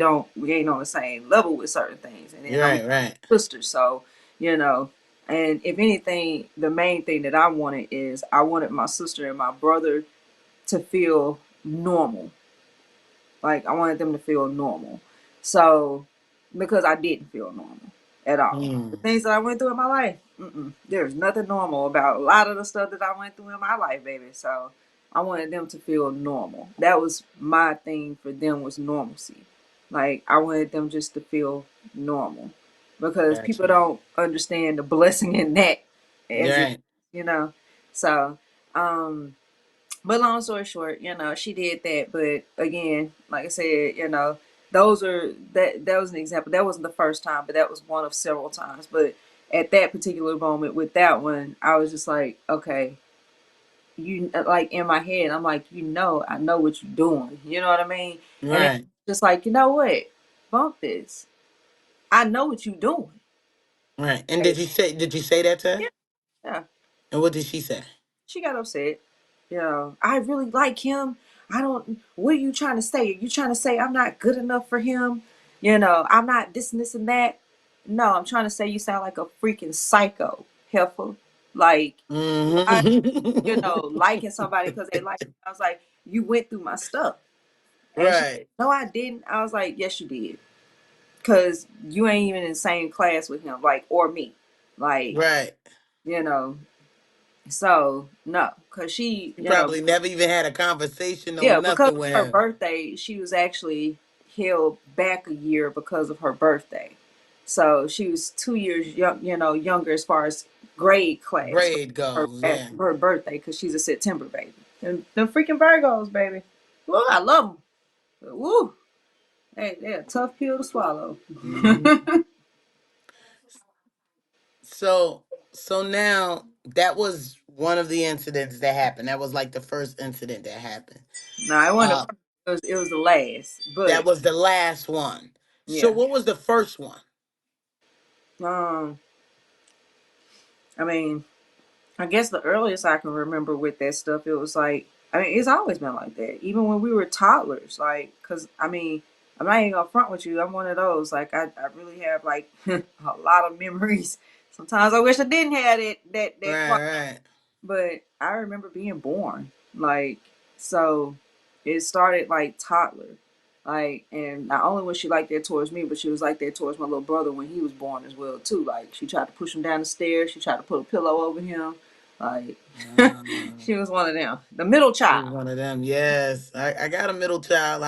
B: ain't on the same level with certain things. And then I'm
A: right, right,
B: a sister, so you know. And if anything, the main thing that I wanted is I wanted my sister and my brother to feel normal. Like I wanted them to feel normal. So because I didn't feel normal at all. The
A: mm.
B: things that I went through in my life, there's nothing normal about a lot of the stuff that I went through in my life, baby. So I wanted them to feel normal. That was my thing for them was normalcy. Like I wanted them just to feel normal. Because people
A: Gotcha.
B: don't understand the blessing in that as it,
A: Right.
B: you know. So but long story short, she did that. But again, like I said, that was an example. That wasn't the first time, but that was one of several times. But at that particular moment with that one, I was just like, okay, you like in my head, I'm like, I know what you're doing. You know what I mean? And it's
A: Right,
B: just like, you know what? Bump this. I know what you're doing.
A: right. And
B: Hey,
A: did you say that to her?
B: yeah, yeah.
A: And what did she say?
B: She got upset. I really like him. I don't. What are you trying to say? Are you trying to say I'm not good enough for him? I'm not this and this and that. No, I'm trying to say you sound like a freaking psycho, heifer. Like, why,
A: Hmm.
B: liking somebody because they like you. I was like, you went through my stuff. And she,
A: Right,
B: no, I didn't. I was like, yes, you did. Because you ain't even in the same class with him, like, or me. Like,
A: right.
B: you know, so no, because she,
A: You probably never even had a conversation or
B: yeah, because
A: nothing with
B: of her
A: him.
B: birthday, she was actually held back a year because of her birthday. So she was 2 years younger as far as grade class for
A: Grade goes,
B: her,
A: yeah.
B: her birthday because she's a September baby. And them freaking Virgos, baby. Woo, I love them. But woo, they're a tough pill to swallow.
A: Hmm. So now that was one of the incidents that happened. That was like the first incident that happened.
B: Nah, it wasn't the
A: Uh,
B: first, it was the last.
A: that
B: But
A: was the last one. So
B: yeah.
A: what was the first one?
B: Um, I mean, I guess the earliest I can remember with that stuff, it was like, I mean, it's always been like that. Even when we were toddlers, like, cause I mean, I'm not even gonna front with you. I'm one of those. Like, I really have like a lot of memories. Sometimes I wish I didn't have that
A: Right, right.
B: but I remember being born. Like, so it started like toddler. Like, and not only was she like that towards me, but she was like that towards my little brother when he was born as well too. Like, she tried to push him down the stairs. She tried to put a pillow over him. Like,
A: Uh,
B: she was one of them, the middle
A: He's
B: child.
A: one of them. Yes, I got a middle child.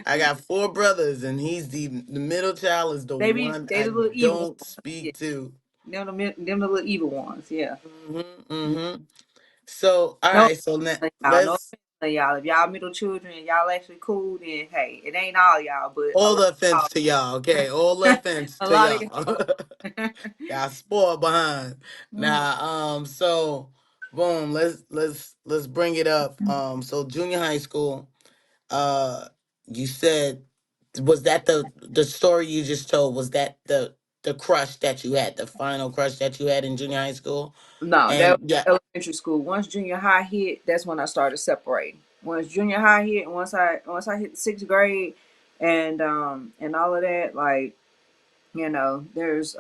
A: I got four brothers, and he's the middle child is the one
B: They
A: I
B: the little evil
A: don't
B: ones. Yeah,
A: speak to.
B: them the little evil ones. Yeah.
A: Mm-hmm. So, all
B: No
A: right. So now
B: offense to y'all. No
A: let's
B: offense to y'all. If y'all middle children and y'all actually cool, then hey, it ain't all y'all, but a
A: all
B: lot
A: the offense
B: of
A: to y'all. Okay, all the
B: y'all.
A: offense
B: A
A: to
B: lot of
A: y'all.
B: y'all.
A: Y'all spoiled behind.
B: Mm.
A: Now, so boom. Let's bring it up. So junior high school. Uh, you said, was that the story you just told? Was that the crush that you had, the final crush that you had in junior high school?
B: No, that
A: And
B: was
A: yeah,
B: elementary school. Once junior high hit, that's when I started separating. Once junior high hit, and once I hit sixth grade, and all of that, like, you know, there's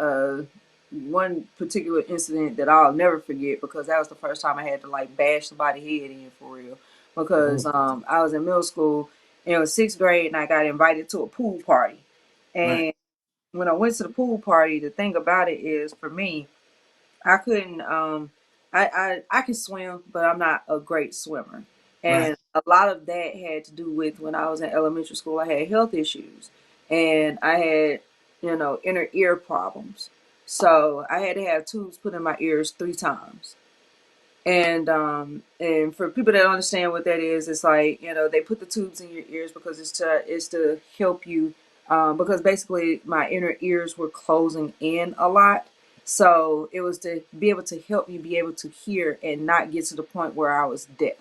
B: one particular incident that I'll never forget because that was the first time I had to like bash somebody's head in for real. Because
A: oh,
B: I was in middle school and it was sixth grade and I got invited to a pool party.
A: right,
B: And when I went to the pool party, the thing about it is for me, I couldn't I can swim, but I'm not a great swimmer.
A: right,
B: And a lot of that had to do with when I was in elementary school, I had health issues and I had, you know, inner ear problems. So I had to have tubes put in my ears 3 times. And for people that don't understand what that is, it's like, you know, they put the tubes in your ears because it's to help you, because basically my inner ears were closing in a lot. So it was to be able to help me be able to hear and not get to the point where I was deaf,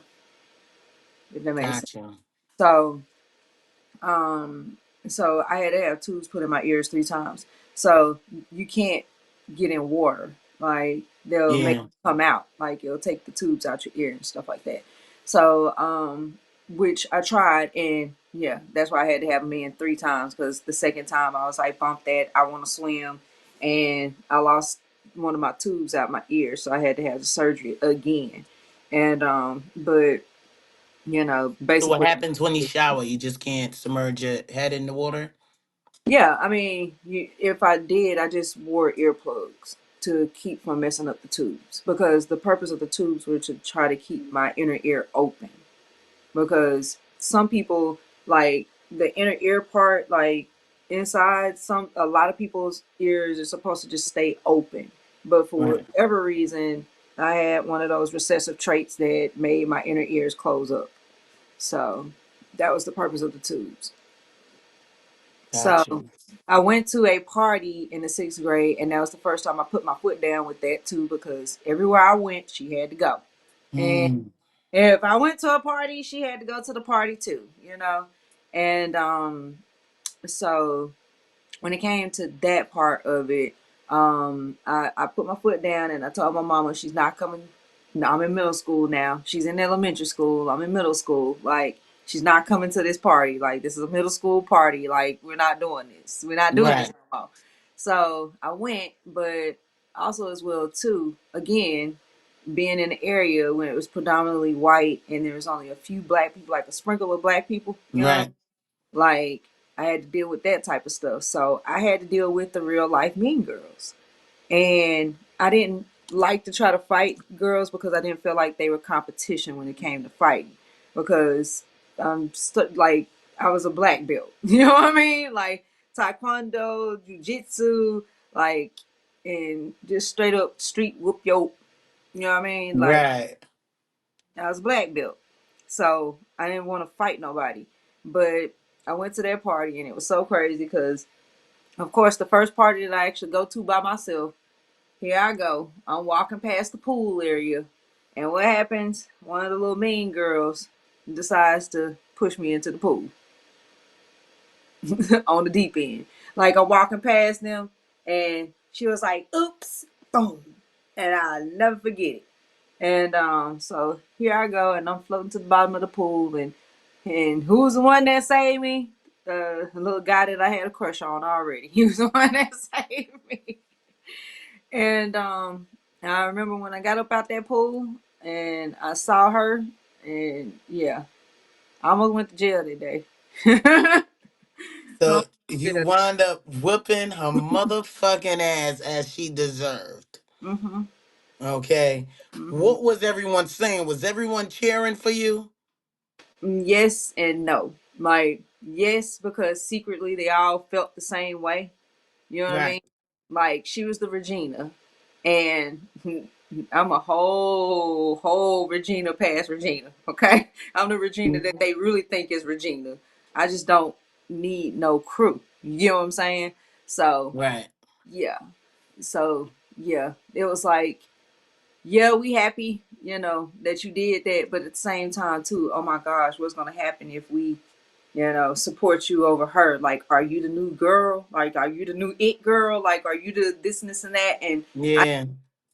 B: if that makes sense.
A: gotcha.
B: So um, so I had to have tubes put in my ears 3 times. So you can't get in water. Like they'll make
A: Yeah,
B: it come out. Like it'll take the tubes out your ear and stuff like that. So which I tried and yeah, that's why I had to have them in 3 times because the second time I was like, bump that, I want to swim, and I lost one of my tubes out my ear, so I had to have the surgery again. And but you know,
A: so what
B: basically
A: happens when you shower? You just can't submerge your head in the water?
B: yeah, I mean, if I did, I just wore earplugs to keep from messing up the tubes because the purpose of the tubes were to try to keep my inner ear open. Because some people like the inner ear part, like inside, a lot of people's ears are supposed to just stay open. But for
A: Right,
B: whatever reason, I had one of those recessive traits that made my inner ears close up. So that was the purpose of the tubes. So
A: gotcha.
B: I went to a party in the sixth grade, and that was the first time I put my foot down with that too, because everywhere I went, she had to go. And
A: Mm,
B: if I went to a party, she had to go to the party too, you know? And so when it came to that part of it, I put my foot down and I told my mama she's not coming. No, I'm in middle school now. She's in elementary school. I'm in middle school. Like she's not coming to this party. Like this is a middle school party. Like we're not doing this. We're not doing this
A: right,
B: no more. So I went, but also as well too. Again, being in an area when it was predominantly white and there was only a few black people, like a sprinkle of black people, you know,
A: right.
B: like I had to deal with that type of stuff. So I had to deal with the real life mean girls. And I didn't like to try to fight girls because I didn't feel like they were competition when it came to fighting. Because like I was a black belt. You know what I mean? Like taekwondo, jujitsu, like and just straight up street whoop yo. You know what I mean? Like
A: Right.
B: I was black belt. So I didn't want to fight nobody. But I went to that party and it was so crazy because, of course, the first party that I actually go to by myself, here I go. I'm walking past the pool area. And what happens? One of the little mean girls decides to push me into the pool on the deep end. Like I'm walking past them and she was like, oops, boom. And I'll never forget it. And so here I go, and I'm floating to the bottom of the pool, and who's the one that saved me? The little guy that I had a crush on already. He was the one that saved me. And And I remember when I got up out that pool and I saw her, and yeah, I almost went to jail that day.
A: So
B: Almost
A: you
B: jail.
A: wind up whooping her motherfucking ass as she deserved.
B: Mhm.
A: Okay.
B: Mhm.
A: What was everyone saying? Was everyone cheering for you?
B: Yes and no. Like yes, because secretly they all felt the same way. You know what I
A: Right.
B: mean? Like she was the Regina, and I'm a whole Regina past Regina. Okay, I'm the Regina that
A: Mhm.
B: they really think is Regina. I just don't need no crew. You know what I'm saying? So
A: Right.
B: yeah, so yeah, it was like yeah, we happy, that you did that, but at the same time too, oh my gosh, what's gonna happen if we support you over her? Like, are you the new girl? Like, are you the new it girl? Like, are you the this and this and that? And I,
A: Yeah.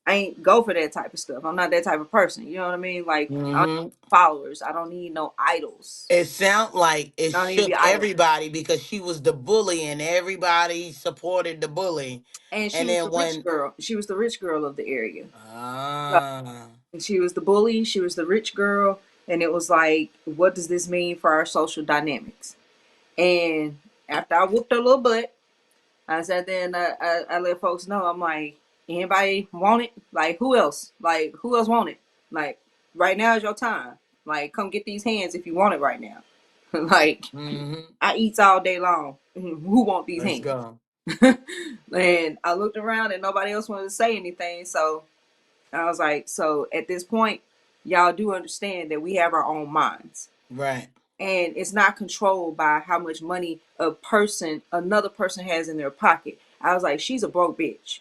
B: I ain't go for that type of stuff. I'm not that type of person. You know what I mean? Like, I don't
A: Hmm.
B: need followers. I don't need no idols.
A: It sound like it
B: I don't need to be
A: shook
B: idol.
A: everybody because she was the bully and everybody supported the bully.
B: And she
A: And
B: was
A: then
B: the rich
A: when
B: girl. She was the rich girl of the area. So,
A: ah
B: and she was the bully. She was the rich girl. And it was like, what does this mean for our social dynamics? And after I whooped her little butt, I said, then I let folks know. I'm like, anybody want it? Like, who else? Like, who else want it? Like, right now is your time. Like, come get these hands if you want it right now. Like,
A: hmm
B: I eats all day long. Who want these
A: let's
B: hands?
A: go.
B: And I looked around and nobody else wanted to say anything. So I was like, so at this point, y'all do understand that we have our own minds,
A: Right.
B: and it's not controlled by how much money another person has in their pocket. I was like, she's a broke bitch.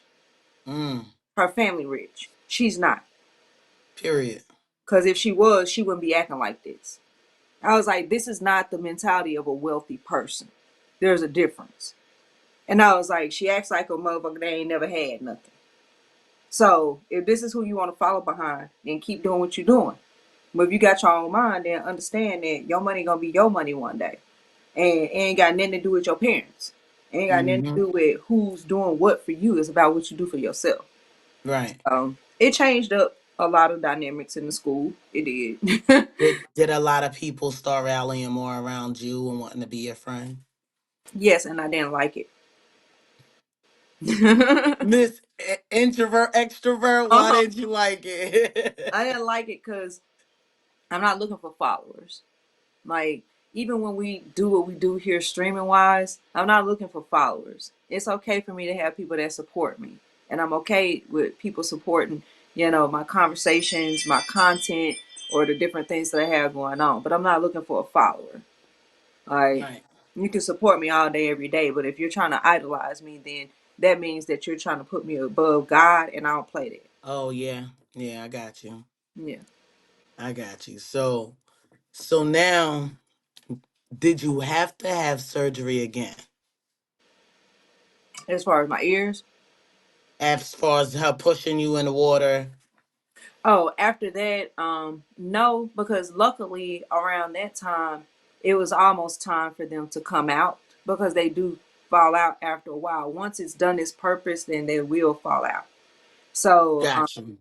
A: Mm.
B: Her family rich. She's not.
A: Period.
B: Because if she was, she wouldn't be acting like this. I was like, this is not the mentality of a wealthy person. There's a difference. And I was like, she acts like a motherfucker that ain't never had nothing. So if this is who you want to follow behind, then keep doing what you're doing. But if you got your own mind, then understand that your money gonna be your money one day. And it ain't got nothing to do with your parents. It ain't got nothing to
A: Hmm.
B: do with who's doing what for you. It's about what you do for yourself.
A: Right.
B: It changed up a lot of dynamics in the school. It did.
A: Did a lot of people start rallying more around you and wanting to be your friend?
B: Yes, and I didn't like it.
A: Miss Introvert Extrovert, why
B: Uh-huh.
A: did you like
B: I
A: it?
B: didn't like it because I'm not looking for followers. Like, even when we do what we do here streaming wise, I'm not looking for followers. It's okay for me to have people that support me. And I'm okay with people supporting, my conversations, my content, or the different things that I have going on. But I'm not looking for a follower. Like,
A: Right.
B: you can support me all day, every day. But if you're trying to idolize me, then that means that you're trying to put me above God, and I don't play that.
A: Oh yeah. Yeah, I got you.
B: Yeah.
A: I got you. So now, did you have to have surgery again?
B: As far as my ears,
A: As far as her pushing you in the water?
B: oh, after that, no, because luckily around that time, it was almost time for them to come out because they do fall out after a while. Once it's done its purpose, then they will fall out. So,
A: Got you.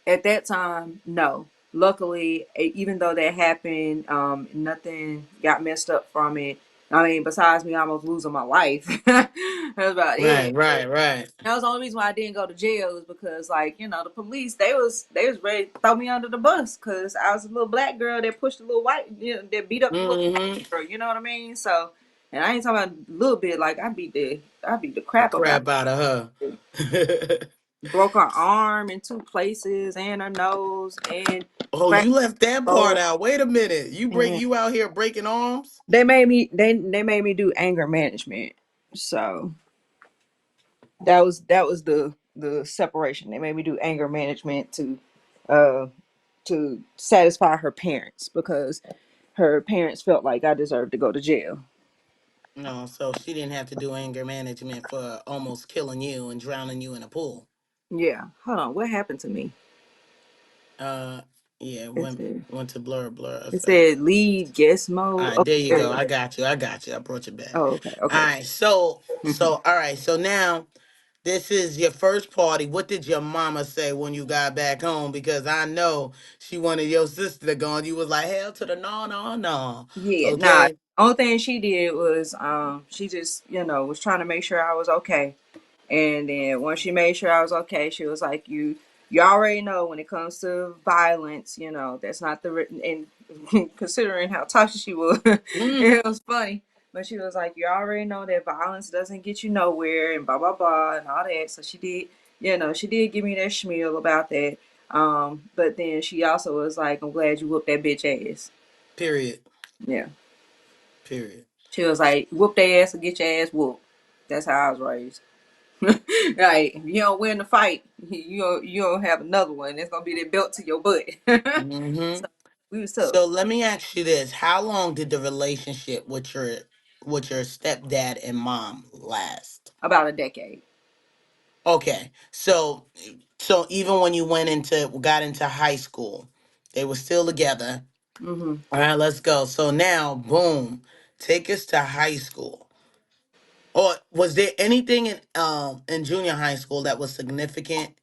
B: at that time, no. Luckily, even though that happened, nothing got messed up from it. I mean, besides me almost losing my life, that's about
A: Right,
B: it.
A: right, right.
B: That was the only reason why I didn't go to jail is because, like, the police they was ready to throw me under the bus because I was a little black girl that pushed a little white, that beat up the little white
A: Mm-hmm.
B: girl. You know what I mean? So, and I ain't talking about a little bit. Like, I beat the
A: The
B: crap about
A: crap out of
B: it.
A: her.
B: Broke her arm in two places and her nose and
A: Oh,
B: cracked
A: you left that
B: her
A: part
B: skull.
A: out. Wait a minute.
B: And
A: You out here breaking arms?
B: they made me do anger management. So that was the separation. They made me do anger management uh to satisfy her parents because her parents felt like I deserved to go to jail.
A: No, so she didn't have to do anger management for almost killing you and drowning you in a pool.
B: Yeah. Hold on. What happened to me?
A: Uh, yeah,
B: It
A: went
B: said,
A: went to blur a
B: it
A: second.
B: said lead guest
A: All
B: mode.
A: right,
B: Oh,
A: there you
B: there you
A: go.
B: go.
A: I got you. I got you. I brought you back.
B: Oh, okay.
A: All
B: Okay.
A: right. So all right. So now, This is your first party. What did your mama say when you got back home? Because I know she wanted your sister to go, and you was like, hell to the no, no, no.
B: Yeah, nah.
A: Okay.
B: Only thing she did was she just, was trying to make sure I was okay. And then once she made sure I was okay, she was like, you already know when it comes to violence, that's not the written and considering how toxic she was,
A: Mm,
B: it was funny. But she was like, you already know that violence doesn't get you nowhere and blah blah blah and all that. So she did give me that schmeal about that. But then she also was like, I'm glad you whooped that bitch ass.
A: period.
B: Yeah.
A: Period.
B: She was like, whoop their ass or get your ass whooped. That's how I was raised. Like, if you don't win the fight, you don't have another one. It's gonna be that belt to your butt.
A: Hmm.
B: So we was tough.
A: So let me ask you this: how long did the relationship with your stepdad and mom last?
B: About a decade.
A: Okay, so even when you got into high school, they were still together.
B: Hmm.
A: All right, let's go. So now, boom, take us to high school. Or was there anything in junior high school that was significant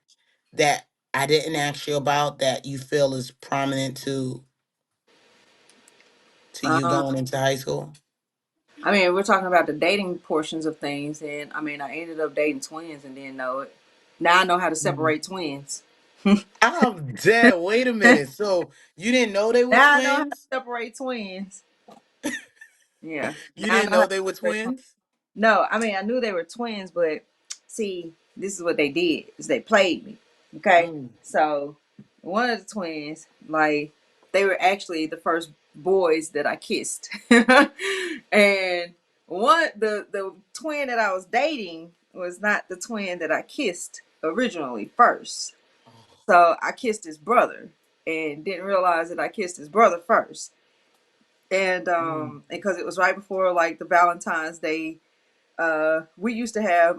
A: that I didn't ask you about that you feel is prominent to you
B: Um,
A: going into high school?
B: I mean, we're talking about the dating portions of things, and I mean, I ended up dating twins and didn't know it. Now I know how to
A: Mhm.
B: separate twins.
A: I'm dead. Wait a
B: Now
A: minute. So you didn't know they were
B: I know how to
A: twins?
B: separate twins. Yeah.
A: You
B: Now I
A: didn't
B: know how
A: know
B: to
A: they were
B: separate twins.
A: twins?
B: No, I mean I knew they were twins, but see, this is what they did: is they played me. Okay,
A: Mm.
B: so one of the twins, like, they were actually the first boys that I kissed, and the twin that I was dating was not the twin that I kissed originally first.
A: Oh,
B: So I kissed his brother and didn't realize that I kissed his brother first, and
A: mm.
B: because it was right before like the Valentine's Day. We used to have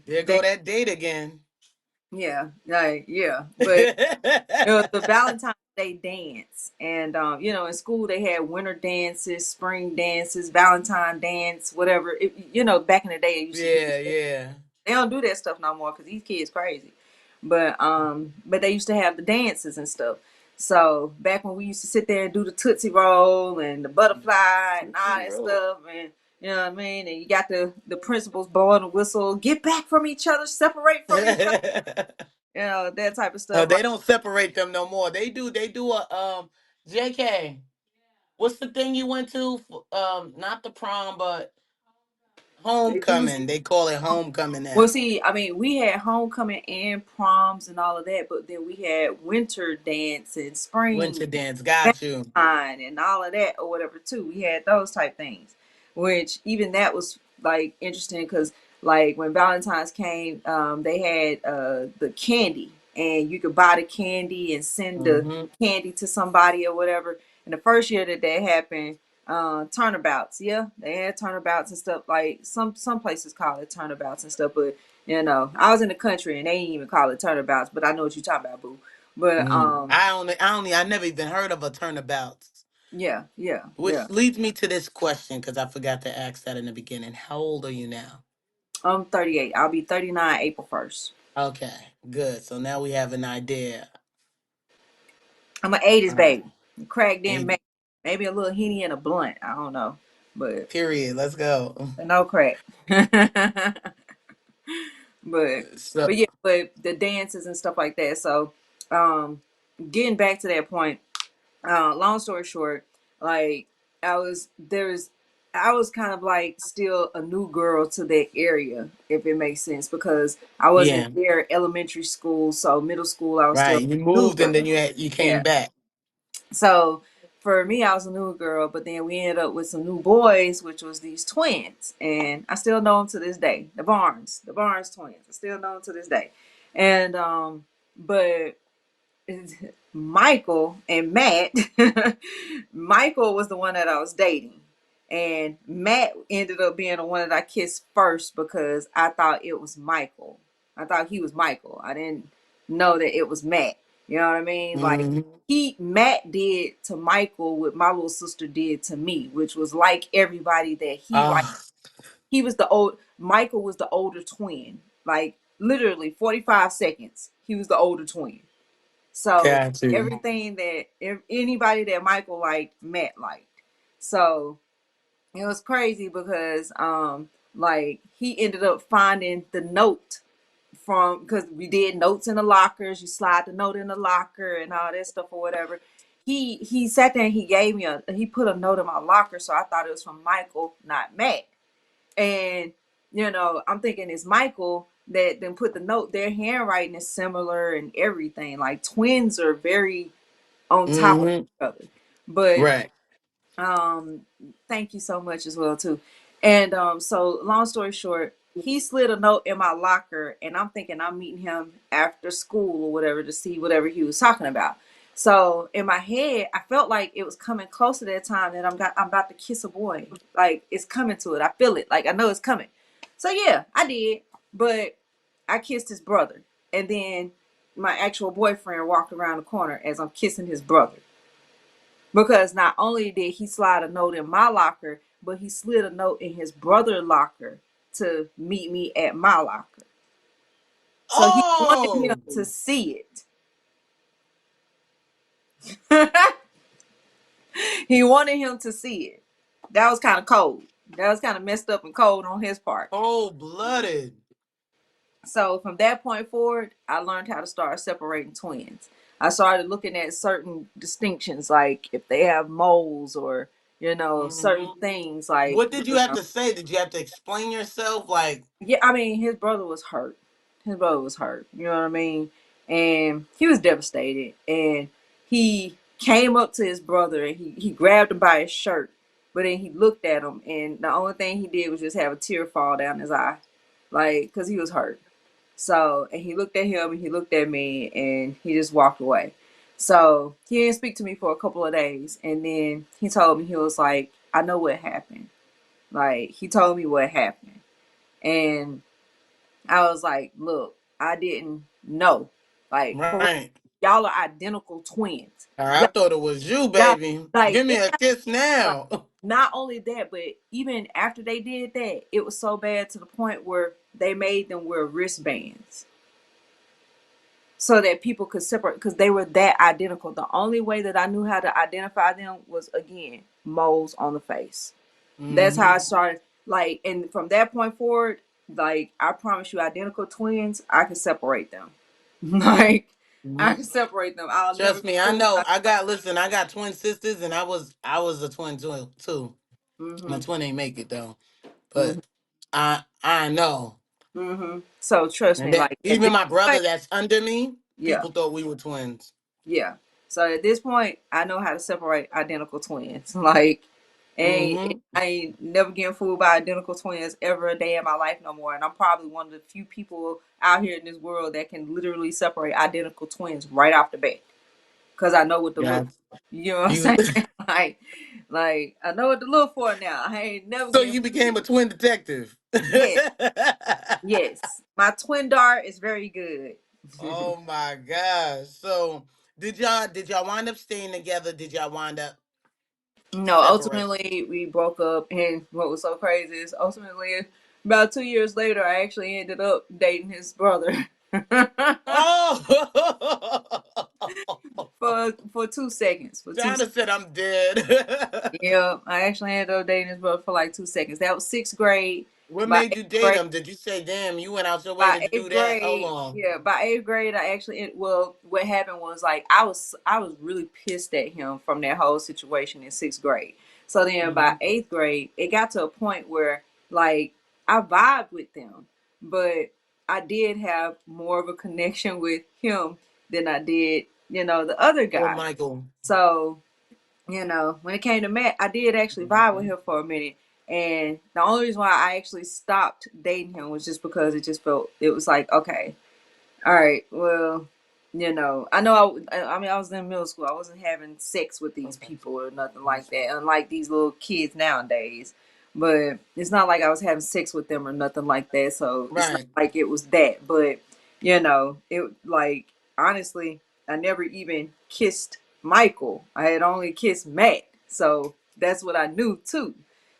A: There go that date again.
B: yeah, yeah, but it was the Valentine's Day dance, and in school they had winter dances, spring dances, Valentine dance, whatever. Back in the day, they used to do.
A: Yeah, yeah.
B: They don't do that stuff no more because these kids crazy. But they used to have the dances and stuff. So back when we used to sit there and do the Tootsie Roll and the butterfly and all
A: Tootsie
B: that
A: Roll.
B: stuff, and you know what I mean, and you got the principals blowing the whistle, get back from each other, separate from each other, that type of stuff.
A: They don't separate them no more. They do a JK. What's the thing you went to? Not the prom, but
B: They do.
A: homecoming. They call it homecoming
B: Well,
A: now.
B: see, I mean, we had homecoming and proms and all of that, but then we had winter dance and spring
A: Winter dance. Got you.
B: Valentine and all of that or whatever too. We had those type things, which even that was like interesting because like when Valentine's came, they had the candy and you could buy the candy and send the
A: Hmm.
B: candy to somebody or whatever. And the first year that happened, turnabouts, yeah, they had turnabouts and stuff. Like some places call it turnabouts and stuff, but I was in the country and they didn't even call it turnabouts, but I know what you're talking about, boo. But
A: I never even heard of a turnabout.
B: yeah, yeah, yeah.
A: Which leads me to this question because I forgot to ask that in the beginning. How old are you now?
B: I'm 38. I'll be 39 April 1st.
A: Okay, good. So now we have an idea.
B: I'm an 80s
A: Uh,
B: baby. Crack then,
A: and
B: maybe a little henny and a blunt. I don't know, but
A: period. Let's go.
B: no crack. but
A: So
B: but yeah, but the dances and stuff like that. So, um, getting back to that point. Long story short, like I was kind of like still a new girl to that area, if it makes sense, because I wasn't
A: yeah,
B: there elementary school, so middle school I was
A: right.
B: still
A: You
B: a new
A: moved and then
B: girl.
A: you
B: Yeah.
A: came back.
B: So for me, I was a new girl, but then we ended up with some new boys, which was these twins, and I still know them to this day. The Barnes twins. I still know them to this day, and but Michael and Matt, Michael was the one that I was dating. And Matt ended up being the one that I kissed first because I thought it was Michael. I thought he was Michael. I didn't know that it was Matt. You know what I mean? Like
A: Hmm.
B: Matt did to Michael what my little sister did to me, which was like everybody that he like.
A: Ah,
B: Michael was the older twin. Like literally 45 seconds, he was the older twin. So
A: Got you.
B: everything that anybody that Michael liked, Matt liked. So it was crazy because like he ended up finding the note from, because we did notes in the lockers, you slide the note in the locker and all that stuff or whatever. He sat there and he gave me he put a note in my locker, so I thought it was from Michael, not Matt. And I'm thinking it's Michael that then put the note. Their handwriting is similar and everything. Like twins are very on top of
A: Mm-hmm.
B: each other. But
A: Right.
B: um thank you so much as well too. And so long story short, he slid a note in my locker, and I'm thinking I'm meeting him after school or whatever to see whatever he was talking about. So in my head, I felt like it was coming close to that time that I'm about to kiss a boy. Like it's coming to it. I feel it. Like I know it's coming. So yeah, I did. But I kissed his brother. And then my actual boyfriend walked around the corner as I'm kissing his brother. Because not only did he slide a note in my locker, but he slid a note in his brother's locker to meet me at my locker. So he wanted him
A: Oh,
B: to see it. He wanted him to see it. That was kind of cold. That was kind of messed up and cold on his part.
A: cold blooded.
B: So from that point forward, I learned how to start separating twins. I started looking at certain distinctions, like if they have moles or, certain
A: Hmm.
B: things like,
A: What did you have to say? Did you have to explain yourself? Like,
B: yeah, I mean, his brother was hurt. His brother was hurt. You know what I mean? And he was devastated. And he came up to his brother and he grabbed him by his shirt. But then he looked at him, and the only thing he did was just have a tear fall down his eye, like, because he was hurt. So, and he looked at him and he looked at me and he just walked away. So he didn't speak to me for a couple of days. And then he told me, he was like, I know what happened. Like, he told me what happened. And I was like, look, I didn't know. Like, for real,
A: right.
B: y'all are identical twins.
A: I
B: Y'all,
A: thought it was you,
B: y'all,
A: baby.
B: like,
A: Give me
B: it,
A: a kiss
B: like,
A: now.
B: not only that, but even after they did that, it was so bad to the point where they made them wear wristbands so that people could separate, because they were that identical. The only way that I knew how to identify them was, again, moles on the face. That's how I
A: Hmm.
B: started. Like, and from that point forward, like, I promise you, identical twins, I can separate them. Like, I can separate them. I'll never
A: Trust
B: get
A: me, I
B: fooled
A: know.
B: by
A: Listen, I got twin sisters, and I was a twin too. My
B: mm-hmm,
A: twin ain't make it though,
B: mm-hmm,
A: but I know.
B: mm-hmm. So trust
A: And
B: me,
A: that
B: like at
A: even
B: this
A: my
B: point,
A: brother that's under me,
B: yeah.
A: people thought we were twins.
B: Yeah. So at this point, I know how to separate identical twins. Like,
A: Hmm.
B: I ain't never getting fooled by identical twins ever a day in my life no more. And I'm probably one of the few people out here in this world that can literally separate identical twins right off the bat. Cause I know what to
A: Yeah.
B: look. You know what I'm
A: You
B: saying? like I know what to look for now. I ain't never
A: so
B: getting.
A: you became a twin detective.
B: Yes, yes. My twin dart is very good.
A: Oh my gosh. So did y'all wind up staying together? Did y'all wind up
B: No,
A: separating?
B: ultimately we broke up, and what was so crazy is ultimately about 2 years later, I actually ended up dating his brother
A: Oh,
B: for 2 seconds. For two,
A: Donna said I'm dead.
B: yeah, I actually ended up dating his brother for like 2 seconds. That was sixth grade.
A: What
B: By
A: made
B: eighth
A: you date
B: grade,
A: him? Did you say, damn, you went out your way
B: by
A: to do
B: eighth
A: that? Hold
B: grade,
A: on.
B: yeah, by eighth grade, I actually, well, what happened was, like, I was really pissed at him from that whole situation in sixth grade. So then by
A: Hmm.
B: eighth grade, it got to a point where, like, I vibed with them, but I did have more of a connection with him than I did, the other
A: Oh,
B: guy.
A: Michael.
B: So, when it came to Matt, I did actually vibe with him for a minute. And the only reason why I actually stopped dating him was just because it was like, okay, all right, well, I know I mean, I was in middle school. I wasn't having sex with these people or nothing like that, unlike these little kids nowadays. But it's not like I was having sex with them or nothing like that. So it's not
A: Right.
B: like it was that. But, it, like, honestly, I never even kissed Michael. I had only kissed Matt. So that's what I knew too.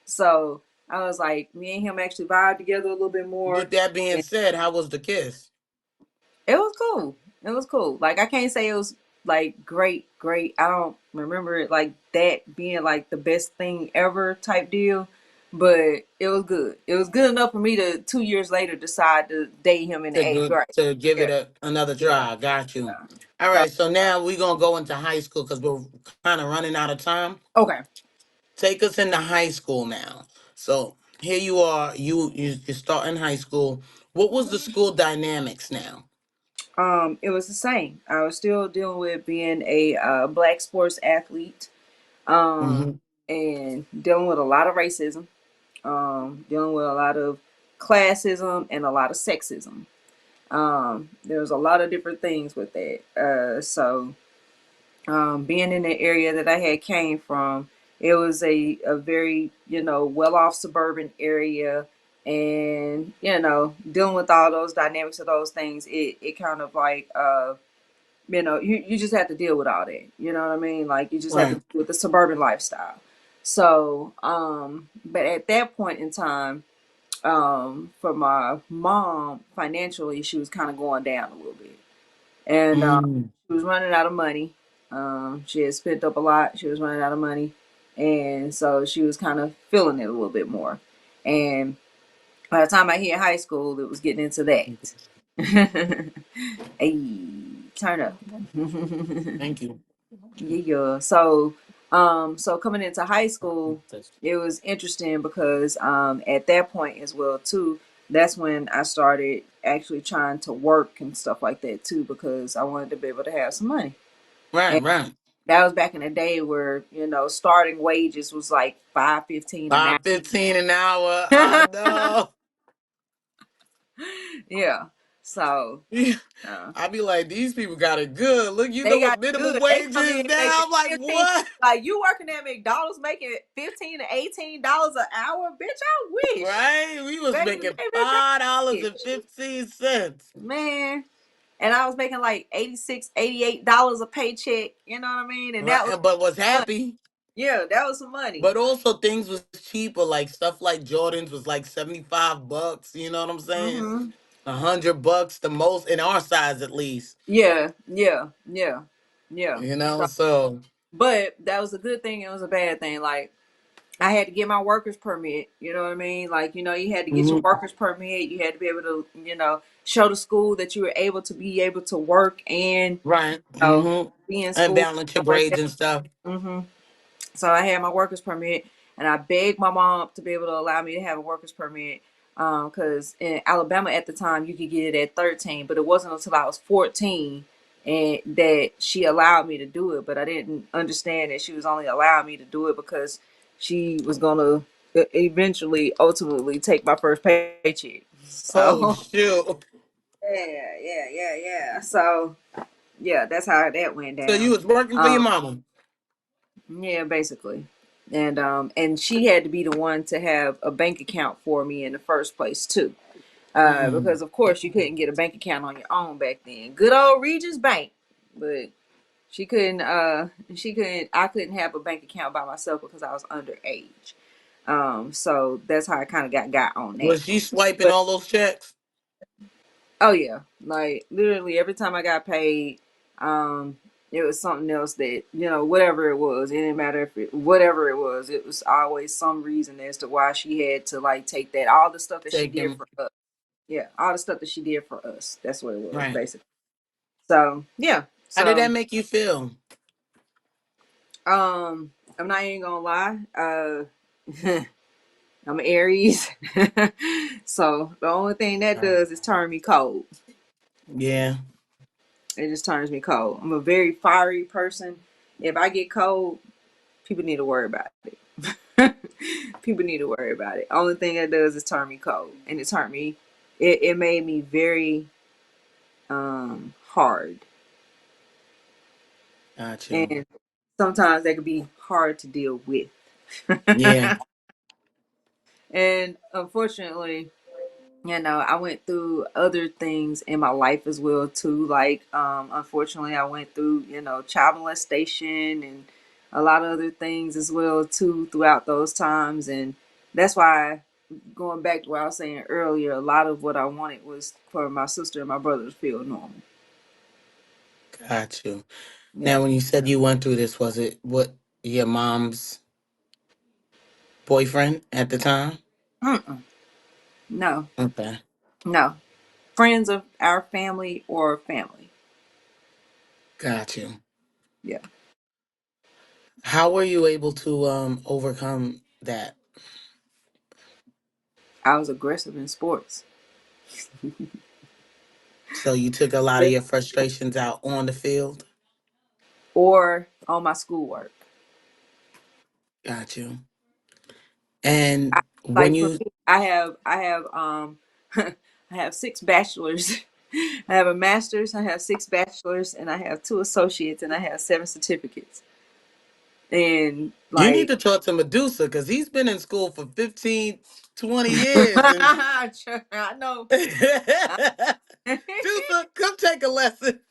B: So I was like, me and him actually vibed together a little bit more.
A: With that being
B: And
A: said, how was the kiss?
B: it was cool. It was cool. Like I can't say it was like great, great. I don't remember it like that being like the best thing ever type deal. But it was good. It was good enough for me to 2 years later decide to date him in the eighth grade.
A: To give
B: Yeah,
A: it another
B: yeah.
A: try. Got you. All
B: So
A: right, so now we're gonna go into high school because we're kind of running out of time.
B: okay.
A: Take us into high school now. So here you are. You start in high school. What was the school dynamics now?
B: It was the same. I was still dealing with being a black sports athlete, um,
A: Hmm.
B: and dealing with a lot of racism, dealing with a lot of classism and a lot of sexism. There's a lot of different things with that. Being in the area that I had came from, it was a very, well off suburban area. And, dealing with all those dynamics of those things, it kind of like, you just have to deal with all that. You know what I mean? Like you just have to
A: Right.
B: deal with the suburban lifestyle. So, but at that point in time, for my mom, financially, she was kind of going down a little bit. And
A: Mm.
B: she was running out of money. She had spent up a lot. She was running out of money, and so she was kind of feeling it a little bit more. And by the time I hit high school, it was getting into that. Hey, turn up.
A: Thank you.
B: Yeah. So coming into high school, it was interesting because at that point as well too, that's when I started actually trying to work and stuff like that too because I wanted to be able to have some money.
A: Right,
B: And
A: right.
B: that was back in the day where, starting wages was like 5.15 an hour.
A: 5.15 an hour. I know.
B: Yeah. So uh,
A: I be like, these people got it good. Look, you know
B: they got
A: what minimum
B: good. They
A: wage
B: come in
A: is
B: making
A: now? I'm like,
B: 15.
A: what?
B: Like you working at McDonald's making $15 to $18 an hour, bitch. I wish.
A: Right? We was
B: Back in the
A: making
B: day, bitch,
A: $5
B: I
A: and
B: wish.
A: 15 cents.
B: Man. And I was making like 86, $88 a paycheck. You know what I mean? And
A: Right.
B: that was
A: But was
B: money.
A: happy.
B: Yeah, that was some money.
A: But also things was cheaper. Like stuff like Jordans was like $75. You know what I'm saying?
B: Mm-hmm.
A: $100 the most in our size at least.
B: Yeah, yeah, yeah, yeah.
A: You
B: So,
A: know, so
B: but that was a good thing. It was a bad thing. Like I had to get my workers permit. You know what I mean? Like you had to get your
A: mhm.
B: workers permit. You had to be able to, show the school that you were able to work and
A: Right.
B: be in
A: And
B: school
A: balance your
B: stuff like
A: grades
B: that.
A: and stuff.
B: Hmm. So I had my workers permit, and I begged my mom to be able to allow me to have a workers permit. Because in Alabama at the time you could get it at 13, but it wasn't until I was 14 and that she allowed me to do it. But I didn't understand that she was only allowing me to do it because she was gonna eventually, ultimately, take my first paycheck.
A: Oh
B: So
A: shoot.
B: yeah. So yeah, that's how that went
A: So you
B: down.
A: was working for your
B: Um,
A: mama.
B: Yeah, basically. And she had to be the one to have a bank account for me in the first place too.
A: Mm.
B: Because of course you couldn't get a bank account on your own back then. Good old Regis Bank. But she couldn't I couldn't have a bank account by myself because I was underage. So that's how I kind of got on that.
A: Was she swiping
B: But
A: all those checks?
B: oh yeah, like literally every time I got paid, um, it was something else that whatever it was. It didn't matter if whatever it was. It was always some reason as to why she had to like take that. All the stuff that she did
A: Taking
B: for us. Yeah, all the stuff that she did for us. That's what it was
A: right.
B: basically. So yeah.
A: How did that
B: So
A: make you feel?
B: um, I'm not even gonna lie. I'm Aries, so the only thing that
A: Right.
B: does is turn me cold.
A: Yeah.
B: It just turns me cold. I'm a very fiery person. If I get cold, people need to worry about it. People need to worry about it. Only thing that does is turn me cold, and it turned me. It made me very hard,
A: Got you.
B: and sometimes that could be hard to deal with.
A: Yeah.
B: And unfortunately, I went through other things in my life as well too. Like, unfortunately, I went through, child molestation and a lot of other things as well too throughout those times. And that's why, going back to what I was saying earlier, a lot of what I wanted was for my sister and my brother to feel normal.
A: Got you.
B: Yeah.
A: Now, when you said you went through this, was it what your mom's boyfriend at the time?
B: Mm-mm. No,
A: Okay,
B: no. Friends of our family or family.
A: got you.
B: Yeah.
A: How were you able to overcome that?
B: I was aggressive in sports
A: So you took a lot of your frustrations out on the field?
B: or on my schoolwork.
A: Got you. And
B: I,
A: when
B: like for
A: you
B: me, I have I have six bachelors. I have a master's, I have six bachelors, and I have two associates, and I have seven certificates. And
A: you need
B: like,
A: to talk to Medusa because he's been in school for 15, 20 years. And
B: I know.
A: Medusa, come take a lesson.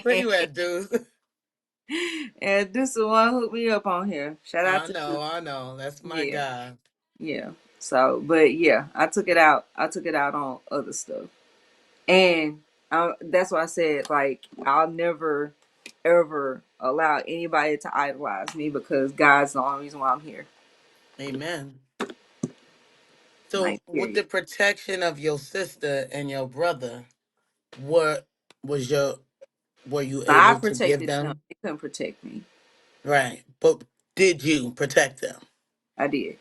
A: Where you at, Deuce?
B: And this is the one who hooked me up on here. Shout out to you.
A: I know. That's my
B: Yeah,
A: guy.
B: yeah. So, but yeah, I took it out. I took it out on other stuff, and that's why I said like I'll never ever allow anybody to idolize me because God's the only reason why I'm here.
A: Amen.
B: Like
A: So, with
B: period.
A: the protection of your sister and your brother, what was your were you
B: So I
A: able to give
B: protected them.
A: them?
B: They couldn't protect me.
A: Right. But did you protect them?
B: I did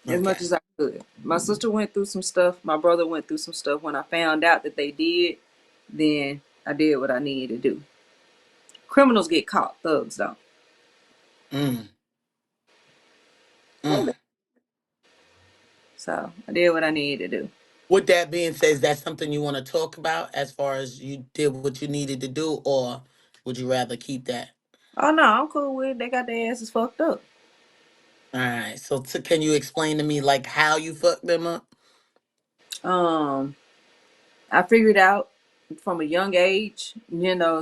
B: as much
A: Okay.
B: as I could. My sister went through some stuff. My brother went through some stuff. When I found out that they did, then I did what I needed to do. Criminals get caught, thugs don't.
A: Mm, mm.
B: So I did what I needed to do.
A: With that being said, is that something you want to talk about as far as you did what you needed to do, or would you rather keep that?
B: Oh no, I'm cool with it. They got their asses fucked up.
A: All right. So, can you explain to me like how you fucked them up?
B: Um, I figured out from a young age,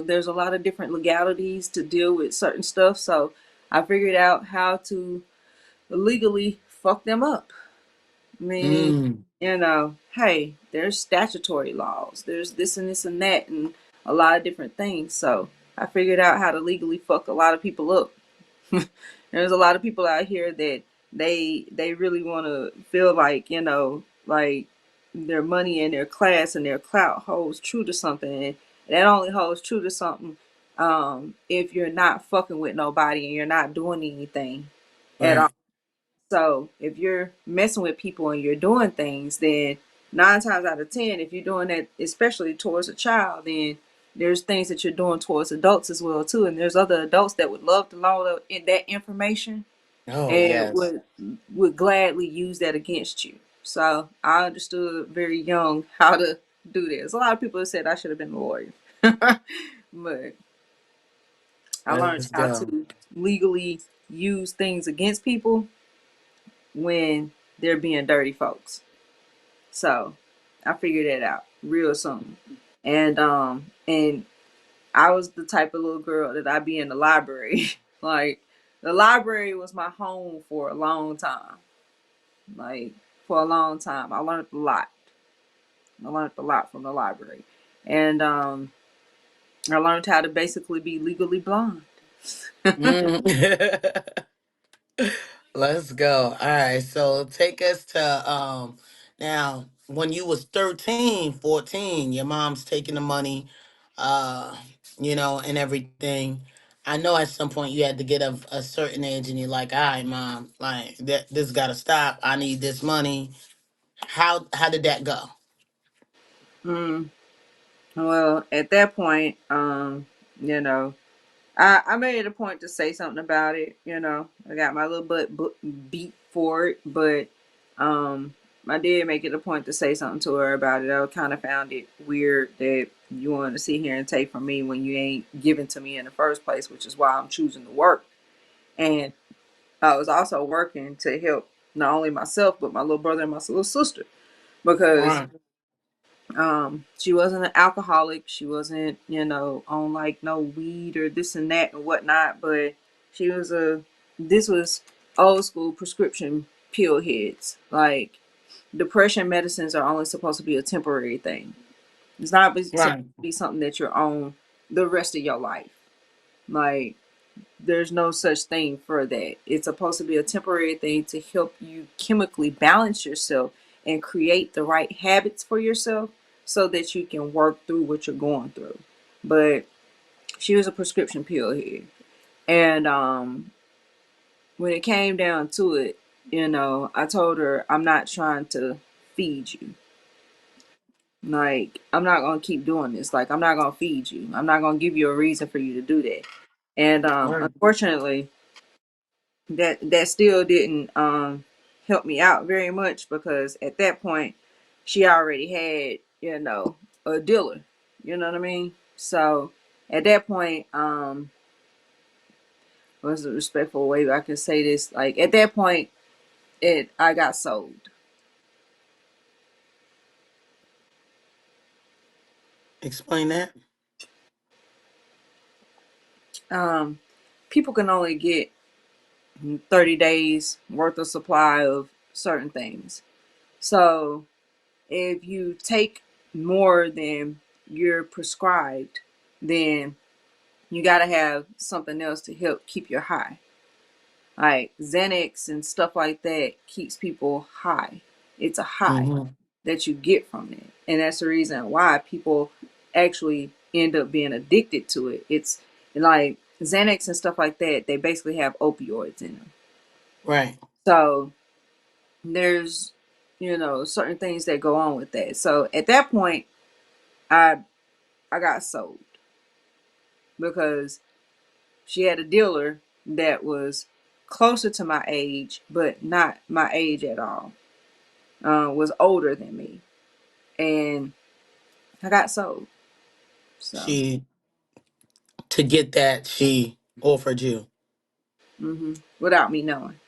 B: there's a lot of different legalities to deal with certain stuff. So I figured out how to legally fuck them up. Meaning,
A: Mm.
B: hey, there's statutory laws, there's this and this and that, and a lot of different things. So I figured out how to legally fuck a lot of people up. There's a lot of people out here that they really want to feel like like their money and their class and their clout holds true to something. And that only holds true to something if you're not fucking with nobody and you're not doing anything at all.
A: Right.
B: So if you're messing with people and you're doing things, then 9 times out of 10, if you're doing that, especially towards a child, then there's things that you're doing towards adults as well too. And there's other adults that would love to know that information
A: Oh
B: and
A: yes.
B: would gladly use that against you. So I understood very young how to do this. A lot of people have said I should have been a lawyer, but I learned
A: Let's
B: how
A: go.
B: to legally use things against people when they're being dirty folks. So I figured that out real soon. And I was the type of little girl that I'd be in the library. Like the library was my home for a long time. Like for a long time. I learned a lot. I learned a lot from the library. And I learned how to basically be legally blind.
A: Mm. Let's go. All right. So take us to now when you was 13, 14, your mom's taking the money, uh, and everything. I know at some point you had to get of a certain age and you're like, all right, mom, like this gotta stop. I need this money. How did that go?
B: Mm, well, at that point, you know, I made it a point to say something about it. I got my little butt beat for it, but I did make it a point to say something to her about it. I kind of found it weird that you wanted to sit here and take from me when you ain't giving to me in the first place, which is why I'm choosing to work. And I was also working to help not only myself but my little brother and my little sister because
A: Right.
B: she wasn't an alcoholic. She wasn't, on like no weed or this and that and whatnot. But she was this was old school prescription pill heads. Like depression medicines are only supposed to be a temporary thing. It's not supposed to
A: Right.
B: be something that you're on the rest of your life. Like there's no such thing for that. It's supposed to be a temporary thing to help you chemically balance yourself and create the right habits for yourself so that you can work through what you're going through. But she was a prescription pill head. And when it came down to it, I told her I'm not trying to feed you. Like, I'm not gonna keep doing this. Like, I'm not gonna feed you. I'm not gonna give you a reason for you to do that. And
A: Right.
B: unfortunately, that still didn't help me out very much because at that point, she already had a dealer. You know what I mean? So at that point, what's a respectful way I can say this? Like at that point, it I got sold.
A: Explain that.
B: Um, People can only get 30 days worth of supply of certain things. So if you take more than you're prescribed, then you got to have something else to help keep your high. Like Xanax and stuff like that keeps people high. It's a high
A: Mm-hmm.
B: that you get from it. And that's the reason why people actually end up being addicted to it. It's like Xanax and stuff like that, they basically have opioids in them.
A: Right.
B: So there's, certain things that go on with that. So at that point, I I got sold because she had a dealer that was closer to my age, but not my age at all. Was older than me, and I got sold. So,
A: She to get that she offered you.
B: without me knowing,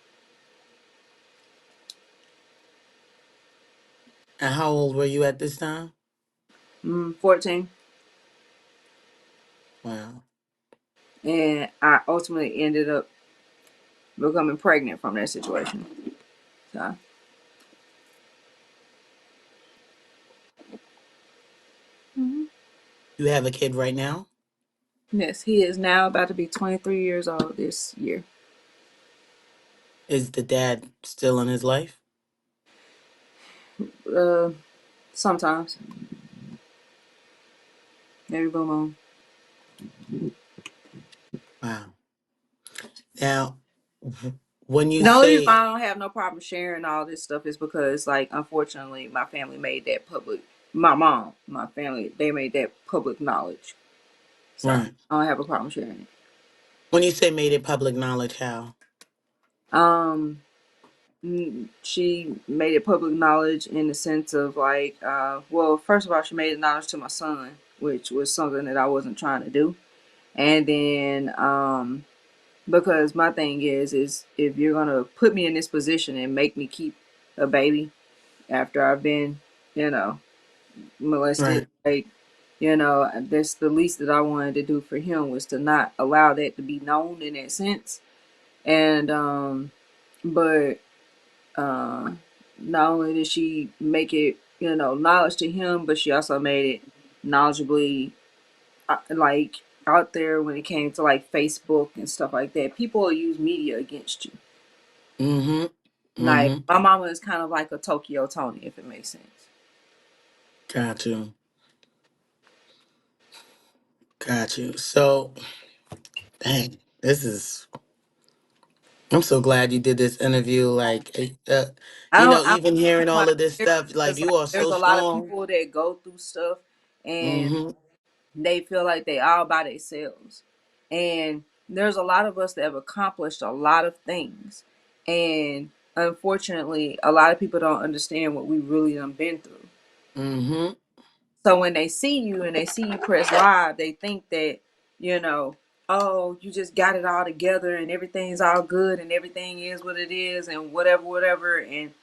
A: And how old were you at this time?
B: 14,
A: Wow.
B: and I ultimately ended up becoming pregnant from that situation. So, mhm.
A: You have a kid right now?
B: Yes, he is now about to be 23 years old this year.
A: Is the dad still in his life?
B: Uh, Sometimes, maybe boom on.
A: Wow. Now, when you
B: The only reason
A: say
B: why I don't have no problem sharing all this stuff is because, like, unfortunately, my family made that public. My mom, my family, they made that public knowledge. So
A: right.
B: I don't have a problem sharing it.
A: When you say made it public knowledge, how?
B: Um, she made it public knowledge in the sense of like, well, first of all, she made it knowledge to my son, which was something that I wasn't trying to do, and then because my thing is if you're gonna put me in this position and make me keep a baby after I've been, you know, molested.
A: Right.
B: Like, that's the least that I wanted to do for him was to not allow that to be known in that sense. And but uh not only did she make it, knowledge to him, but she also made it knowledgeably like out there when it came to like Facebook and stuff like that. People will use media against you.
A: Mm-hmm.
B: Like
A: Mm-hmm.
B: my mama is kind of like a Tokyo Tony, if it makes sense.
A: Got you. Got you. So, dang, this is. I'm so glad you did this interview. Like,
B: I
A: even
B: don't
A: hearing all
B: want
A: of this
B: to
A: stuff, like,
B: because like
A: you are
B: there's
A: so
B: a lot of
A: strong.
B: people that go through stuff and
A: Mm-hmm.
B: they feel like they all by themselves. And there's a lot of us that have accomplished a lot of things. And unfortunately, a lot of people don't understand what we really done been through.
A: Mm-hmm.
B: So when they see you and they see you press live, they think that, you know, oh, you just got it all together and everything's all good and everything is what it is and whatever, whatever. And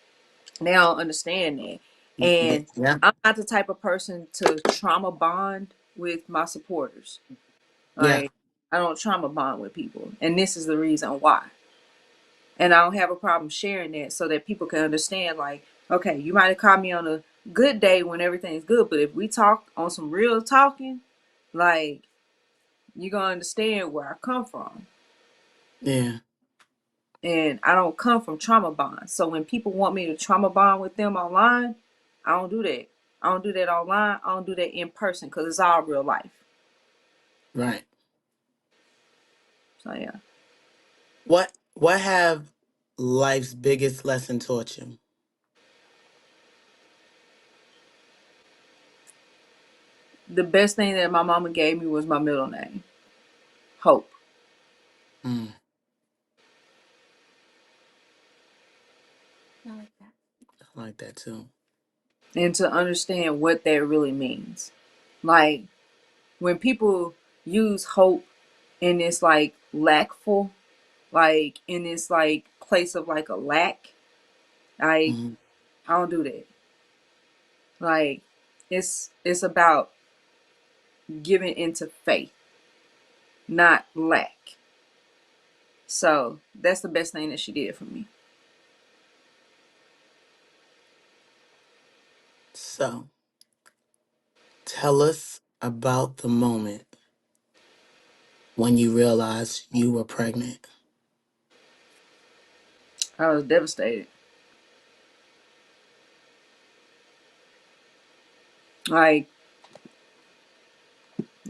B: they don't understand that. And
A: Yeah.
B: I'm not the type of person to trauma bond with my supporters.
A: Yeah.
B: Like, I don't trauma bond with people. And this is the reason why. And I don't have a problem sharing that so that people can understand, like, okay, you might have caught me on a good day when everything's good, but if we talk on some real talking, like, you're gonna understand where I come from.
A: Yeah.
B: And I don't come from trauma bonds. So when people want me to trauma bond with them online, I don't do that. I don't do that online. I don't do that in person because it's all real life.
A: Right.
B: So yeah.
A: What have life's biggest lesson taught you?
B: The best thing that my mama gave me was my middle name, Hope.
A: Mm,
C: I like that.
A: I like that too.
B: And to understand what that really means. Like when people use hope in this like lackful, like in this like place of like a lack, I
A: Mm,
B: I don't do that. Like it's about giving into faith, not lack. So that's the best thing that she did for me.
A: so, tell us about the moment when you realized you were pregnant.
B: I was devastated. Like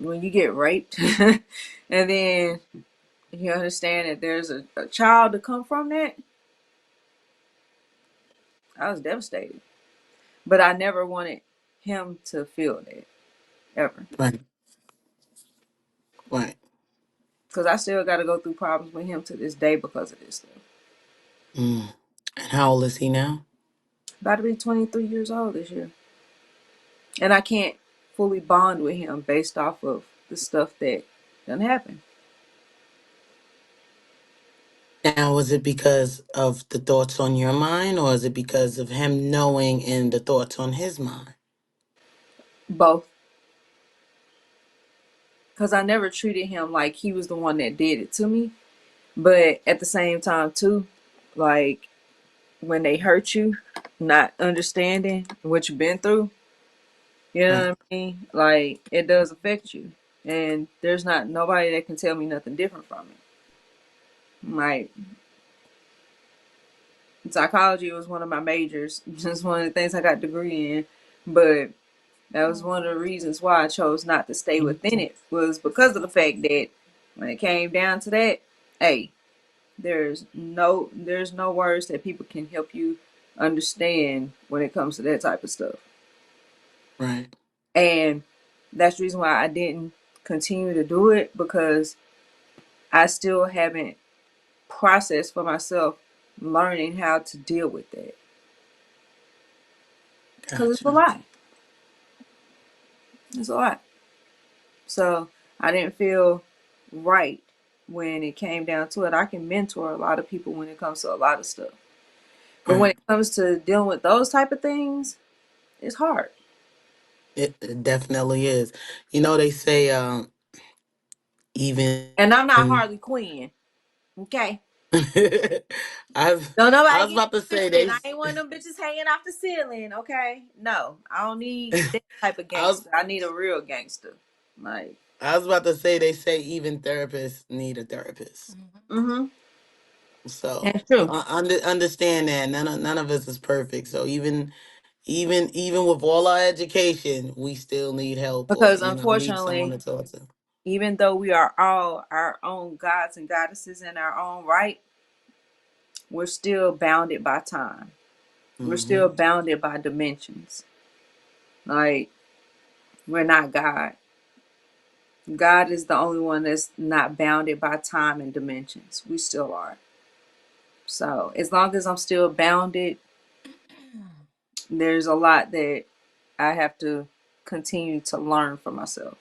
B: when you get raped and then you understand that there's a child to come from that, I was devastated. But I never wanted him to feel that ever.
A: Right. Right.
B: Because I still got to go through problems with him to this day because of this stuff.
A: Mm. And how old is he now?
B: About to be 23 years old this year. And I can't fully bond with him based off of the stuff that done happened.
A: Now, was it because of the thoughts on your mind, or is it because of him knowing and the thoughts on his mind?
B: Both. Because I never treated him like he was the one that did it to me. But at the same time, too, like when they hurt you, not understanding what you've been through, you know
A: Right.
B: what I mean? Like it does affect you. And there's not nobody that can tell me nothing different from it. Like psychology was one of my majors. Just one of the things I got a degree in. But that was one of the reasons why I chose not to stay within it was because of the fact that when it came down to that, hey, there's no words that people can help you understand when it comes to that type of stuff.
A: Right.
B: And that's the reason why I didn't continue to do it because I still haven't processed for myself learning how to deal with that. Because it's a
A: Gotcha.
B: lot. It's a lot. So I didn't feel right when it came down to it. I can mentor a lot of people when it comes to a lot of stuff. But when
A: Right.
B: it comes to dealing with those type of things, it's hard.
A: It definitely is. You know, they say even
B: And I'm not Harley Quinn. Okay.
A: I was
B: Don't
A: I
B: nobody
A: was
B: get
A: about to say
B: twisted. I ain't one of them bitches hanging off the ceiling. Okay. No, I don't need that type of
A: I was
B: gangster. I need a real gangster. Like,
A: I was about to say they say even therapists need a therapist.
B: mm-hmm.
A: So
B: That's true.
A: understand that none of us is perfect. So even with all our education, we still need help, or
B: Because
A: need someone to
B: unfortunately,
A: talk to.
B: even though we are all our own gods and goddesses in our own right, we're still bounded by time. We're
A: Hmm.
B: still bounded by dimensions. Like, we're not God. God is the only one that's not bounded by time and dimensions. We still are. So, as long as I'm still bounded, there's a lot that I have to continue to learn for myself.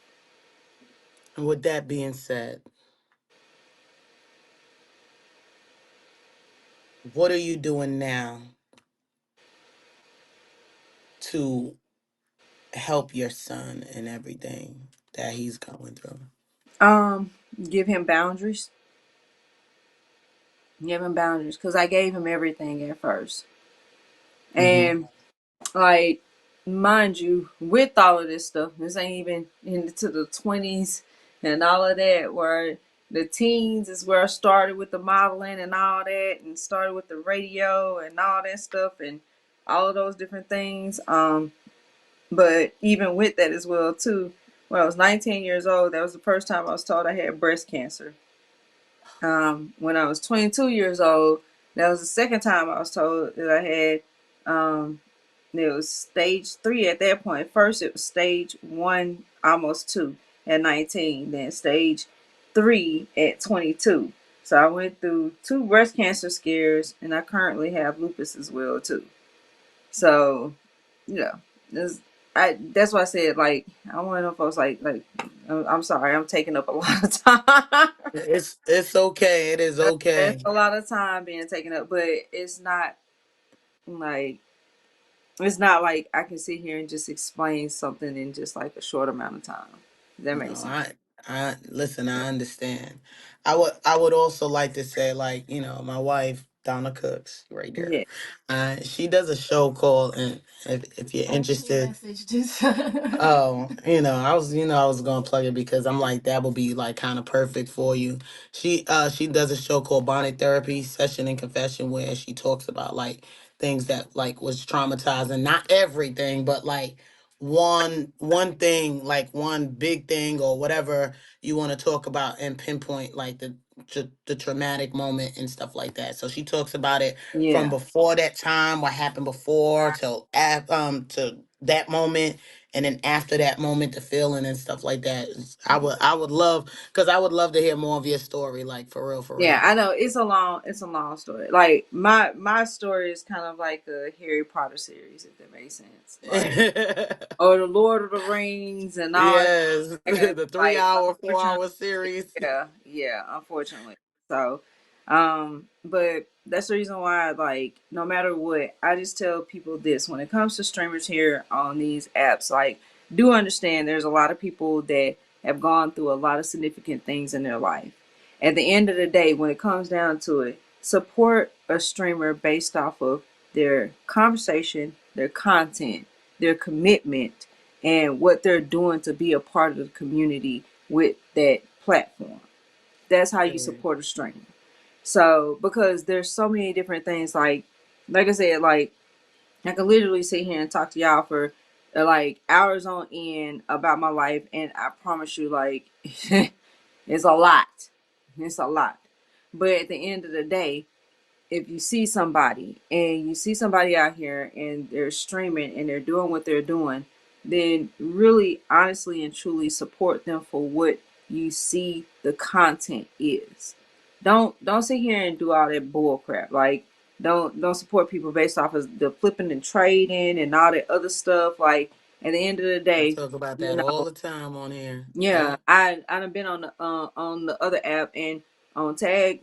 A: And with that being said, what are you doing now to help your son and everything that he's going through?
B: Um, give him boundaries. Give him boundaries because I gave him everything at first.
A: Hmm.
B: And like, mind you, with all of this stuff, this ain't even into the 20s and all of that, where the teens is where I started with the modeling and all that, and started with the radio and all that stuff and all of those different things. But even with that as well too, when I was 19 years old, that was the first time I was told I had breast cancer. When I was 22 years old, that was the second time I was told that I had. It was stage three at that point. First, it was stage one, almost two at 19. Then stage three at 22. So I went through two breast cancer scares, and I currently have lupus as well too. So, yeah, this, that's why I said, like, I don't want to know if I was like I'm sorry, I'm taking up a lot of time.
A: It's okay. It is
B: It's
A: okay.
B: a lot of time being taken up, but like it's not like I can sit here and just explain something in just like a short amount of time. Does that
A: No,
B: make sense?
A: I listen. I understand. I would also like to say, like, my wife Donna Cooks, right there.
B: Yeah.
A: She does a show called, and if you're interested. Oh, I was gonna plug it because I'm like that would be like kind of perfect for you. She does a show called Bonnet Therapy Session and Confession where she talks about like things that like was traumatizing, not everything, but like one thing, like one big thing or whatever you want to talk about and pinpoint like the traumatic moment and stuff like that. So she talks about it from
B: Yeah.
A: before that time, what happened before to that moment, and then after that moment the feeling and stuff like that. I would love, because I would love to hear more of your story, like for real, for
B: Yeah,
A: real.
B: I know it's a long story. Like my story is kind of like a Harry Potter series, if that makes sense. Like, or the Lord of the Rings and all that.
A: Yes.
B: And
A: The three
B: like,
A: hour 4 hour
B: unfortunately,
A: series.
B: yeah, yeah, unfortunately. So, but that's the reason why, like, no matter what, I just tell people this: when it comes to streamers here on these apps, like, do understand there's a lot of people that have gone through a lot of significant things in their life. At the end of the day, when it comes down to it, support a streamer based off of their conversation, their content, their commitment, and what they're doing to be a part of the community with that platform. That's how you
A: Period.
B: support a streamer. So because there's so many different things, like I said, like I can literally sit here and talk to y'all for like hours on end about my life, and I promise you, like it's a lot. It's a lot. But at the end of the day, if you see somebody and you see somebody out here and they're streaming and they're doing what they're doing, then really honestly and truly support them for what you see the content is. Don't sit here and do all that bull crap. Like, don't support people based off of the flipping and trading and all that other stuff. Like, at the end of the
A: I
B: day,
A: talk about
B: you
A: that all
B: know,
A: the time on here.
B: yeah,
A: Yep.
B: I done been on the other app and on Tag,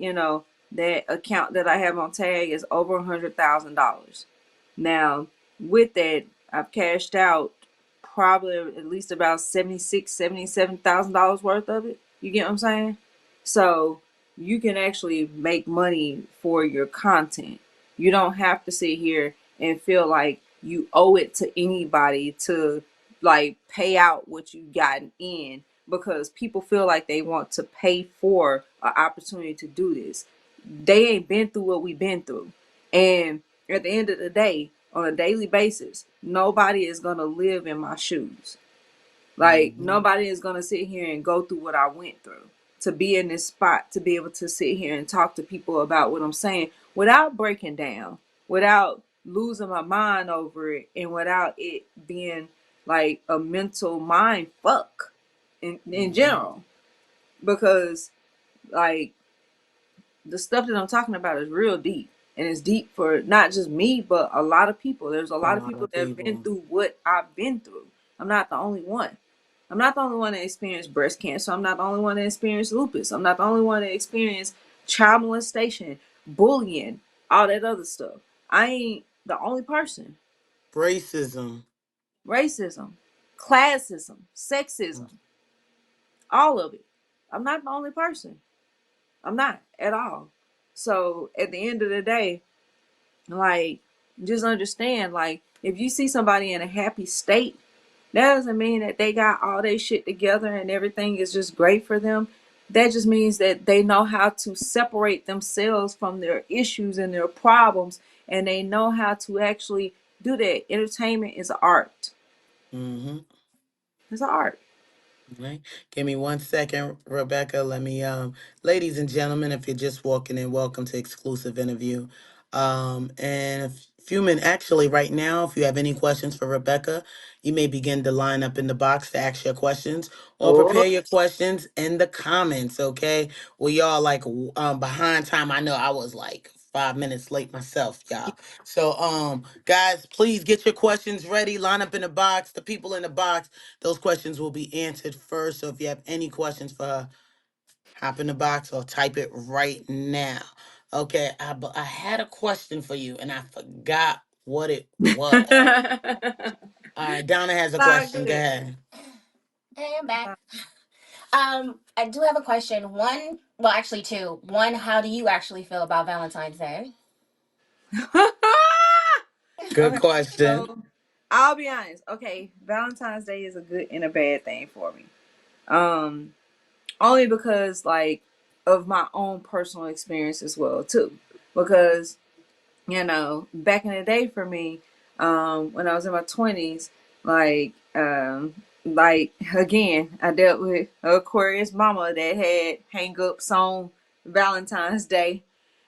B: that account that I have on Tag is over $100,000. Now, with that, I've cashed out probably at least about $77,000 worth of it. You get what I'm saying? So you can actually make money for your content. You don't have to sit here and feel like you owe it to anybody to like pay out what you gotten in, because people feel like they want to pay for an opportunity to do this. They ain't been through what we've been through. And at the end of the day, on a daily basis, nobody is going to live in my shoes. Like,
A: Hmm.
B: nobody is going to sit here and go through what I went through to be in this spot, to be able to sit here and talk to people about what I'm saying without breaking down, without losing my mind over it, and without it being like a mental mind fuck in
A: Hmm.
B: general. Because, like, the stuff that I'm talking about is real deep. And it's deep for not just me, but a lot of people. There's a
A: A
B: lot of
A: lot
B: people
A: of
B: that have been
A: people.
B: through what I've been through. I'm not the only one. I'm not the only one that experienced breast cancer. I'm not the only one that experienced lupus. I'm not the only one that experienced child molestation, bullying, all that other stuff. I ain't the only person.
A: Racism.
B: Racism, classism, sexism, all of it. I'm not the only person. I'm not at all. So at the end of the day, like, just understand, like, if you see somebody in a happy state, that doesn't mean that they got all their shit together and everything is just great for them. That just means that they know how to separate themselves from their issues and their problems, and they know how to actually do that. Entertainment is an art.
A: Mm-hmm.
B: It's an art.
A: Right. Give me 1 second, Rebecca. Let me ladies and gentlemen, if you're just walking in, welcome to exclusive interview. And a few minutes actually right now, if you have any questions for Rebecca, you may begin to line up in the box to ask your questions or
B: Oh.
A: prepare your questions in the comments, okay? We all like behind time. I know I was like 5 minutes late myself, y'all. So guys, please get your questions ready. Line up in the box. The people in the box, those questions will be answered first. So if you have any questions for her, hop in the box or type it right now. Okay, I had a question for you and I forgot what it was. All right, Donna has a
B: All
A: question. Go
B: good.
A: ahead.
C: Hey, I'm back. I do have a question. One, well, actually two. One, how do you actually feel about Valentine's Day?
A: Good
B: Okay,
A: question.
B: so I'll be honest. Okay, Valentine's Day is a good and a bad thing for me. Um, Only because, like, of my own personal experience as well too. Because, back in the day for me, when I was in my 20s, like again, I dealt with Aquarius mama that had hang ups on Valentine's Day.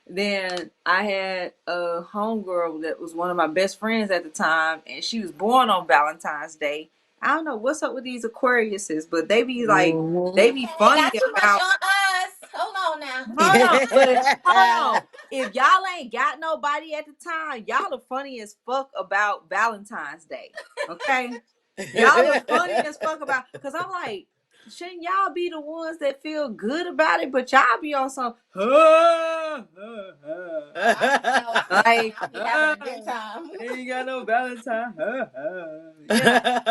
B: Then I had a homegirl that was one of my best friends at the time, and she was born on Valentine's Day. I don't know what's up with these Aquariuses, but they be like, they
A: Mhm.
B: be
C: They
B: funny
C: got too much
B: about.
C: on us. Hold on now.
B: Hold on, but hold on. If y'all ain't got nobody at the time, y'all the funny as fuck about Valentine's Day. Okay? Y'all the funny as fuck about, cause I'm like, shouldn't y'all be the ones that feel good about it? But y'all be on some
C: No,
B: like
C: I'll be having a good time.
B: ain't got no Valentine.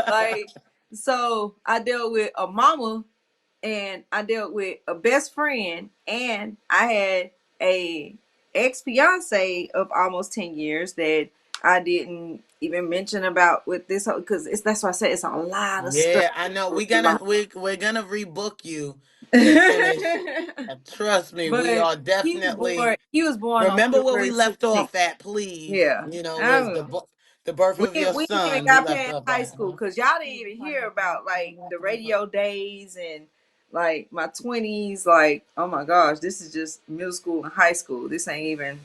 B: Like, so I dealt with a mama, and I dealt with a best friend, and I had a ex fiance of almost 10 years that I didn't even mention about with this, because it's that's why I said it's a lot of stuff.
A: Yeah, I know. We're gonna rebook you to finish. Trust me, we
B: But
A: are
B: he was
A: definitely.
B: born. He was born on
A: Remember where we
B: February
A: left
B: 16th.
A: off at, please.
B: Yeah,
A: You know,
B: I
A: was
B: will.
A: the birth of your
B: We ain't even
A: son. We
B: got
A: left
B: past
A: off
B: high
A: at.
B: school because y'all didn't even hear about like the radio days and like my 20s. Like, oh my gosh, this is just middle school and high school. This ain't even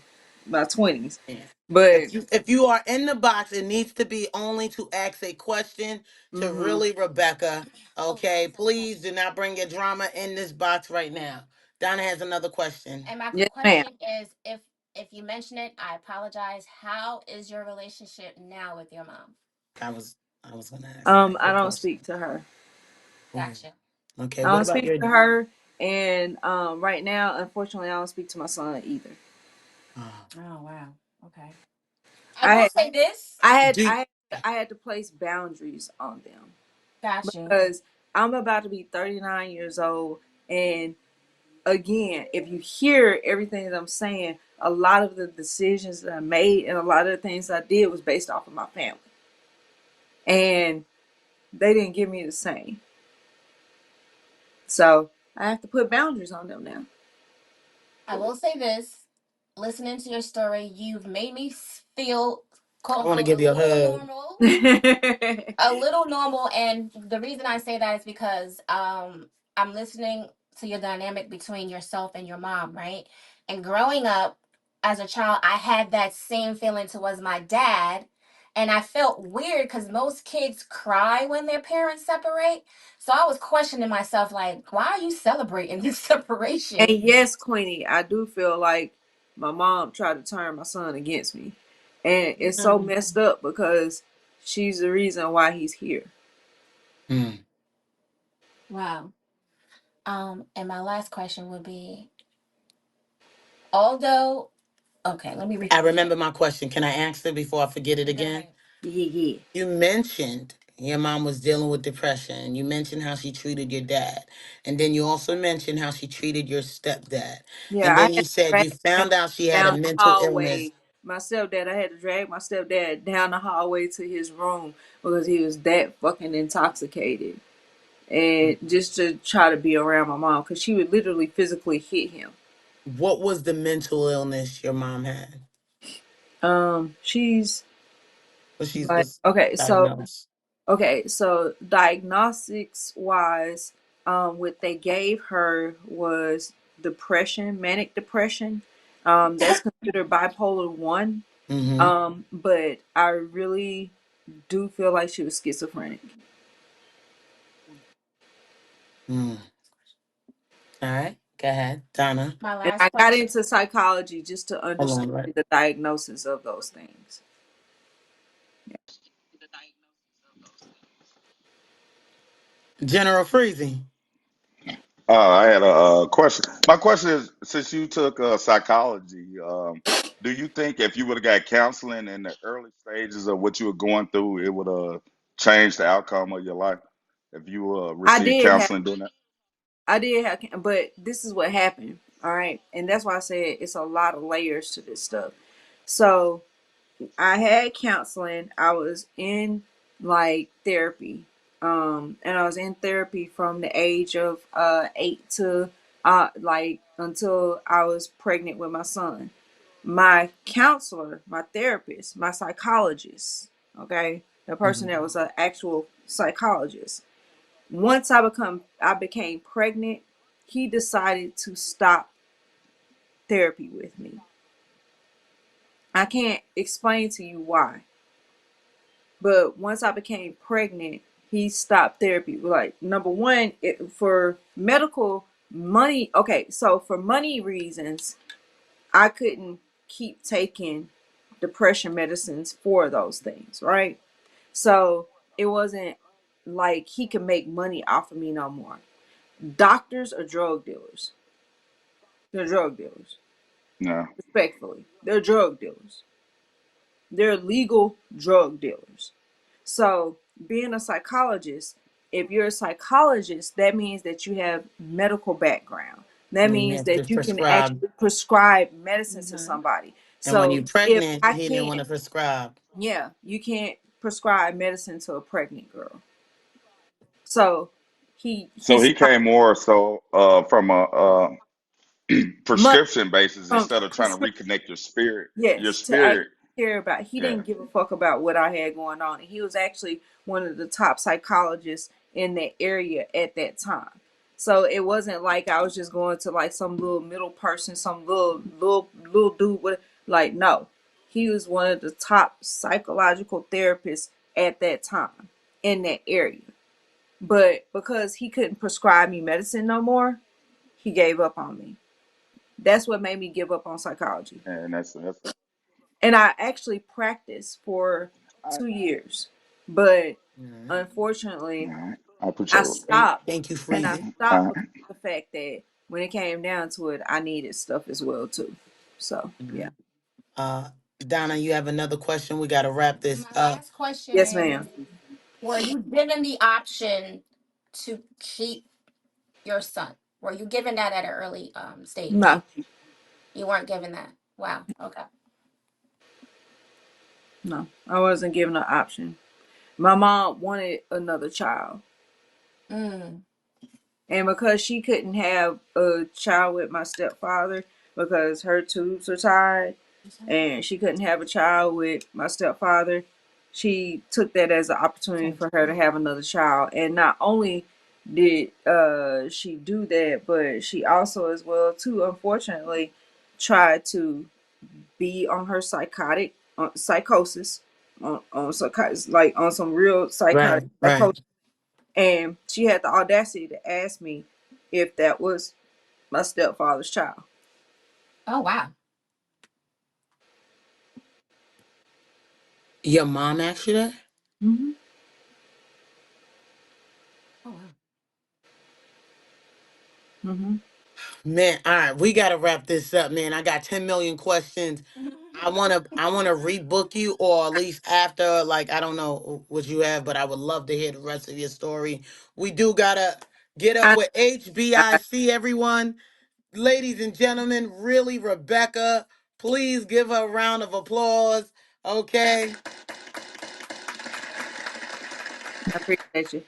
B: my 20s.
A: Yeah.
B: But
A: If you are in the box, it needs to be only to ask a question to
B: hmm
A: really Rebecca. Okay, please do not bring your drama in this box right now. Donna has another question.
C: And my
B: yes, ma'am.
C: question is, if you mention it, I apologize. How is your relationship now with your mom?
A: I was I was gonna ask that.
B: I
A: Good
B: don't
A: question.
B: speak to her.
A: Mhm.
C: Gotcha.
A: Okay,
B: I
A: what
B: don't
A: about
B: speak
A: your?
B: to her, and right now, unfortunately, I don't speak to my son either.
A: Uh,
C: Oh wow. Okay. I
B: I
C: will
B: had,
C: say this.
B: I had,
A: do
B: I had, I had to place boundaries on them
C: Got you.
B: because I'm about to be 39 years old, and again, if you hear everything that I'm saying, a lot of the decisions that I made and a lot of the things I did was based off of my family. And they didn't give me the same. So I have to put boundaries on them now.
C: I will say this. Listening to your story, you've made me feel quote
A: I want to
C: unquote a
A: give you a
C: little
A: hug.
C: normal. A little normal, and the reason I say that is because I'm listening to your dynamic between yourself and your mom, right? And growing up as a child, I had that same feeling towards my dad, and I felt weird because most kids cry when their parents separate. So I was questioning myself, like, why are you celebrating this
B: And
C: separation?
B: yes, Queenie, I do feel like my mom tried to turn my son against me. And it's so
C: Mm,
B: messed up because she's the reason why he's here.
A: Mm.
C: wow. And my last question would be, although, okay,
A: I
C: rephrase that.
A: remember my question. Can I ask it before I forget it
C: Go
A: again?
C: ahead.
B: Yeah, yeah.
A: You mentioned Your mom was dealing with depression. You mentioned how she treated your dad. And then you also mentioned how she treated your stepdad.
B: Yeah,
A: And
B: I
A: then
B: had
A: you
B: to
A: said
B: drag
A: you
B: him
A: found out she had a
B: down the
A: mental illness.
B: hallway. My stepdad, I had to drag my stepdad down the hallway to his room because he was that fucking intoxicated. And just to try to be around my mom because she would literally physically hit him.
A: What was the mental illness your mom had?
B: She's
A: What she
B: like,
A: was diagnosed?
B: okay, so diagnostics wise, what they gave her was depression, manic depression. That's considered bipolar one.
A: Mm-hmm.
B: But I really do feel like she was schizophrenic.
A: Mm. All right. Go ahead. Donna.
C: My
B: And
C: last
B: I got
C: question.
B: into psychology just to
A: Hold
B: understand
A: on, right?
B: the diagnosis of those things.
A: General freezing.
D: I had a question. My question is, since you took psychology, do you think if you would have got counseling in the early stages of what you were going through, it would have changed the outcome of your life? If you
B: I
D: received
B: did have,
D: counseling doing that?
B: but this is what happened. All right. And that's why I said it's a lot of layers to this stuff. So I had counseling. I was in like therapy. And I was in therapy from the age of 8 to like until I was pregnant with my son. My counselor, my therapist, my psychologist, okay, the person
A: Mm-hmm.
B: that was an actual psychologist. Once I became pregnant, he decided to stop therapy with me. I can't explain to you why. But once I became pregnant, he stopped therapy. Like number one, for medical money. Okay, so for money reasons, I couldn't keep taking depression medicines for those things, right? So it wasn't like he could make money off of me no more. Doctors are drug dealers. They're drug dealers.
D: No.
B: Respectfully, they're drug dealers. They're legal drug dealers. So, being a psychologist, if you're a psychologist, that means that you have medical background. That
A: And you
B: means
A: have to
B: that you can
A: prescribe.
B: actually prescribe medicine to
C: Mm-hmm.
B: somebody.
A: And when
B: So,
A: you're
B: if
A: pregnant,
B: I
A: he didn't want
B: can't,
A: to prescribe.
B: yeah, you can't prescribe medicine to a pregnant girl. So, he
D: So he
B: stopped
D: came more so from a
B: money
D: prescription basis
B: from
D: instead of trying to
B: prescription.
D: reconnect your spirit. Your
B: Yes, to actually
D: spirit,
B: care about. He
D: yeah.
B: didn't give a fuck about what I had going on. And he was actually one of the top psychologists in that area at that time. So it wasn't like I was just going to like some little middle person, some little dude with like no. He was one of the top psychological therapists at that time in that area. But because he couldn't prescribe me medicine no more, he gave up on me. That's what made me give up on psychology.
D: And that's
B: And I actually practiced for
D: I,
B: 2 years, but
A: Mhm.
B: unfortunately,
D: I
B: I
D: appreciate it.
B: stopped,
A: Thank you,
B: and I
A: freezing.
B: stopped because of the fact that when it came down to it, I needed stuff as well too. So yeah,
A: Mhm. Uh, Donna, you have another question? We got to wrap this
C: My
A: up.
C: last question
B: yes,
C: is:
B: ma'am.
C: were you given the option to keep your son? Were you given that at an early stage?
B: No,
C: You weren't given that. Wow. Okay.
B: no, I wasn't given an option. My mom wanted another child,
C: Mm.
B: and because she couldn't have a child with my stepfather because her tubes are tied, and she couldn't have a child with my stepfather, she took that as an opportunity for her to have another child. And not only did she do that, but she also as well too, unfortunately, tried to be on her psychosis, on psychosis, like on some real
A: Right,
B: psychotic
A: right.
B: psychosis. And she had the audacity to ask me if that was my stepfather's child.
C: Oh wow.
A: Your mom asked you that?
B: Mm-hmm.
C: Oh wow.
B: Mm-hmm.
A: Man, all right, we got to wrap this up, man. I got 10 million questions. I wanna rebook you, or at least after, like, I don't know what you have, but I would love to hear the rest of your story. We do gotta get up
B: I,
A: with
B: I,
A: HBIC, everyone. Ladies and gentlemen, really, Rebecca, please give her a round of applause. Okay.
B: I appreciate you.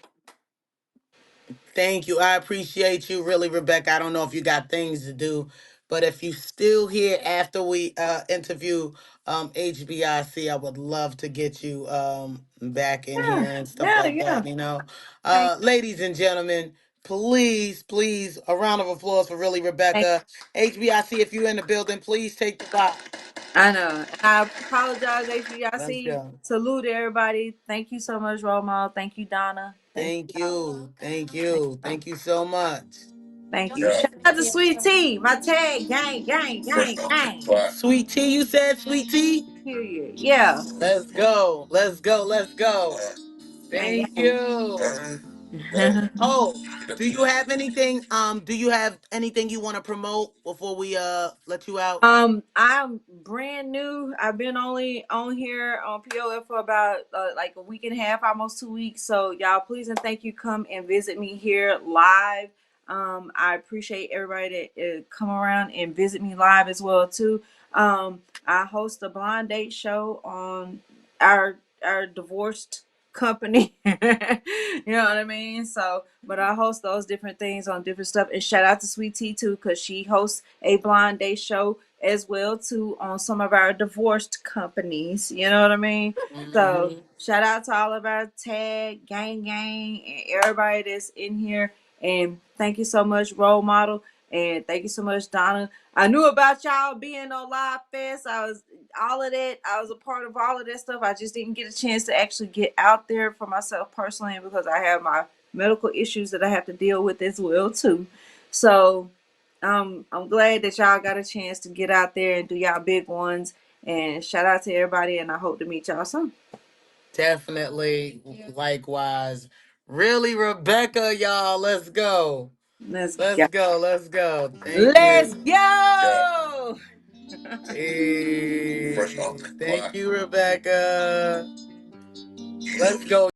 A: Thank you. I appreciate you, really, Rebecca. I don't know if you got things to do, but if you still here after we interview HBIC, I would love to get you back in
B: Yeah,
A: here and stuff
B: yeah,
A: like
B: yeah.
A: that, you know.
B: Thank,
A: Ladies and gentlemen, please, please, a round of applause for really,
B: thank.
A: Rebecca. HBIC, if you're in the building, please take the box.
B: I know. And I apologize,
A: Let's
B: HBIC.
A: go.
B: Salute everybody. Thank you so much, Role Model. Thank you, Donna. Thank you,
A: Thank
B: Donna.
A: you. Thank
B: Thank,
A: you. Thank you so much.
B: thank you.
C: Okay,
B: Shout
A: Yeah.
B: out to
C: Cynthia.
B: Sweet
C: So
B: Tea, my tag gang, gang,
A: Fresh
B: gang,
A: off the
B: gang.
A: fly. Sweet tea, you said, sweet tea?
B: Period. Yeah,
A: Let's go. Let's go. Let's go.
B: gang,
A: Thank
B: gang.
A: you. Oh, do you have anything you want to promote before we let you out?
B: I'm brand new. I've been only on here on POF for about like a week and a half, almost 2 weeks. So y'all, please and thank you, come and visit me here live. I appreciate everybody that come around and visit me live as well too. I host a blind date show on our divorced company. You know what I mean? So, but I host those different things on different stuff. And shout out to Sweet Tea too, because she hosts a blind date show as well too on some of our divorced companies. You know what I mean? So
A: Hmm.
B: shout out to all of our tag gang and everybody that's in here. And thank you so much, Role Model. And thank you so much, Donna. I knew about y'all being on Live Fest. I was all of that. I was a part of all of that stuff. I just didn't get a chance to actually get out there for myself personally because I have my medical issues that I have to deal with as well too. So I'm glad that y'all got a chance to get out there and do y'all big ones. And shout out to everybody, and I hope to meet y'all soon.
A: Definitely. Likewise. Really, Rebecca, y'all. Let's go.
B: Let's
A: Let's
B: go.
A: go. Let's go. Thank
B: Let's
A: you.
B: go.
A: Hey, thank you, Rebecca. Let's go.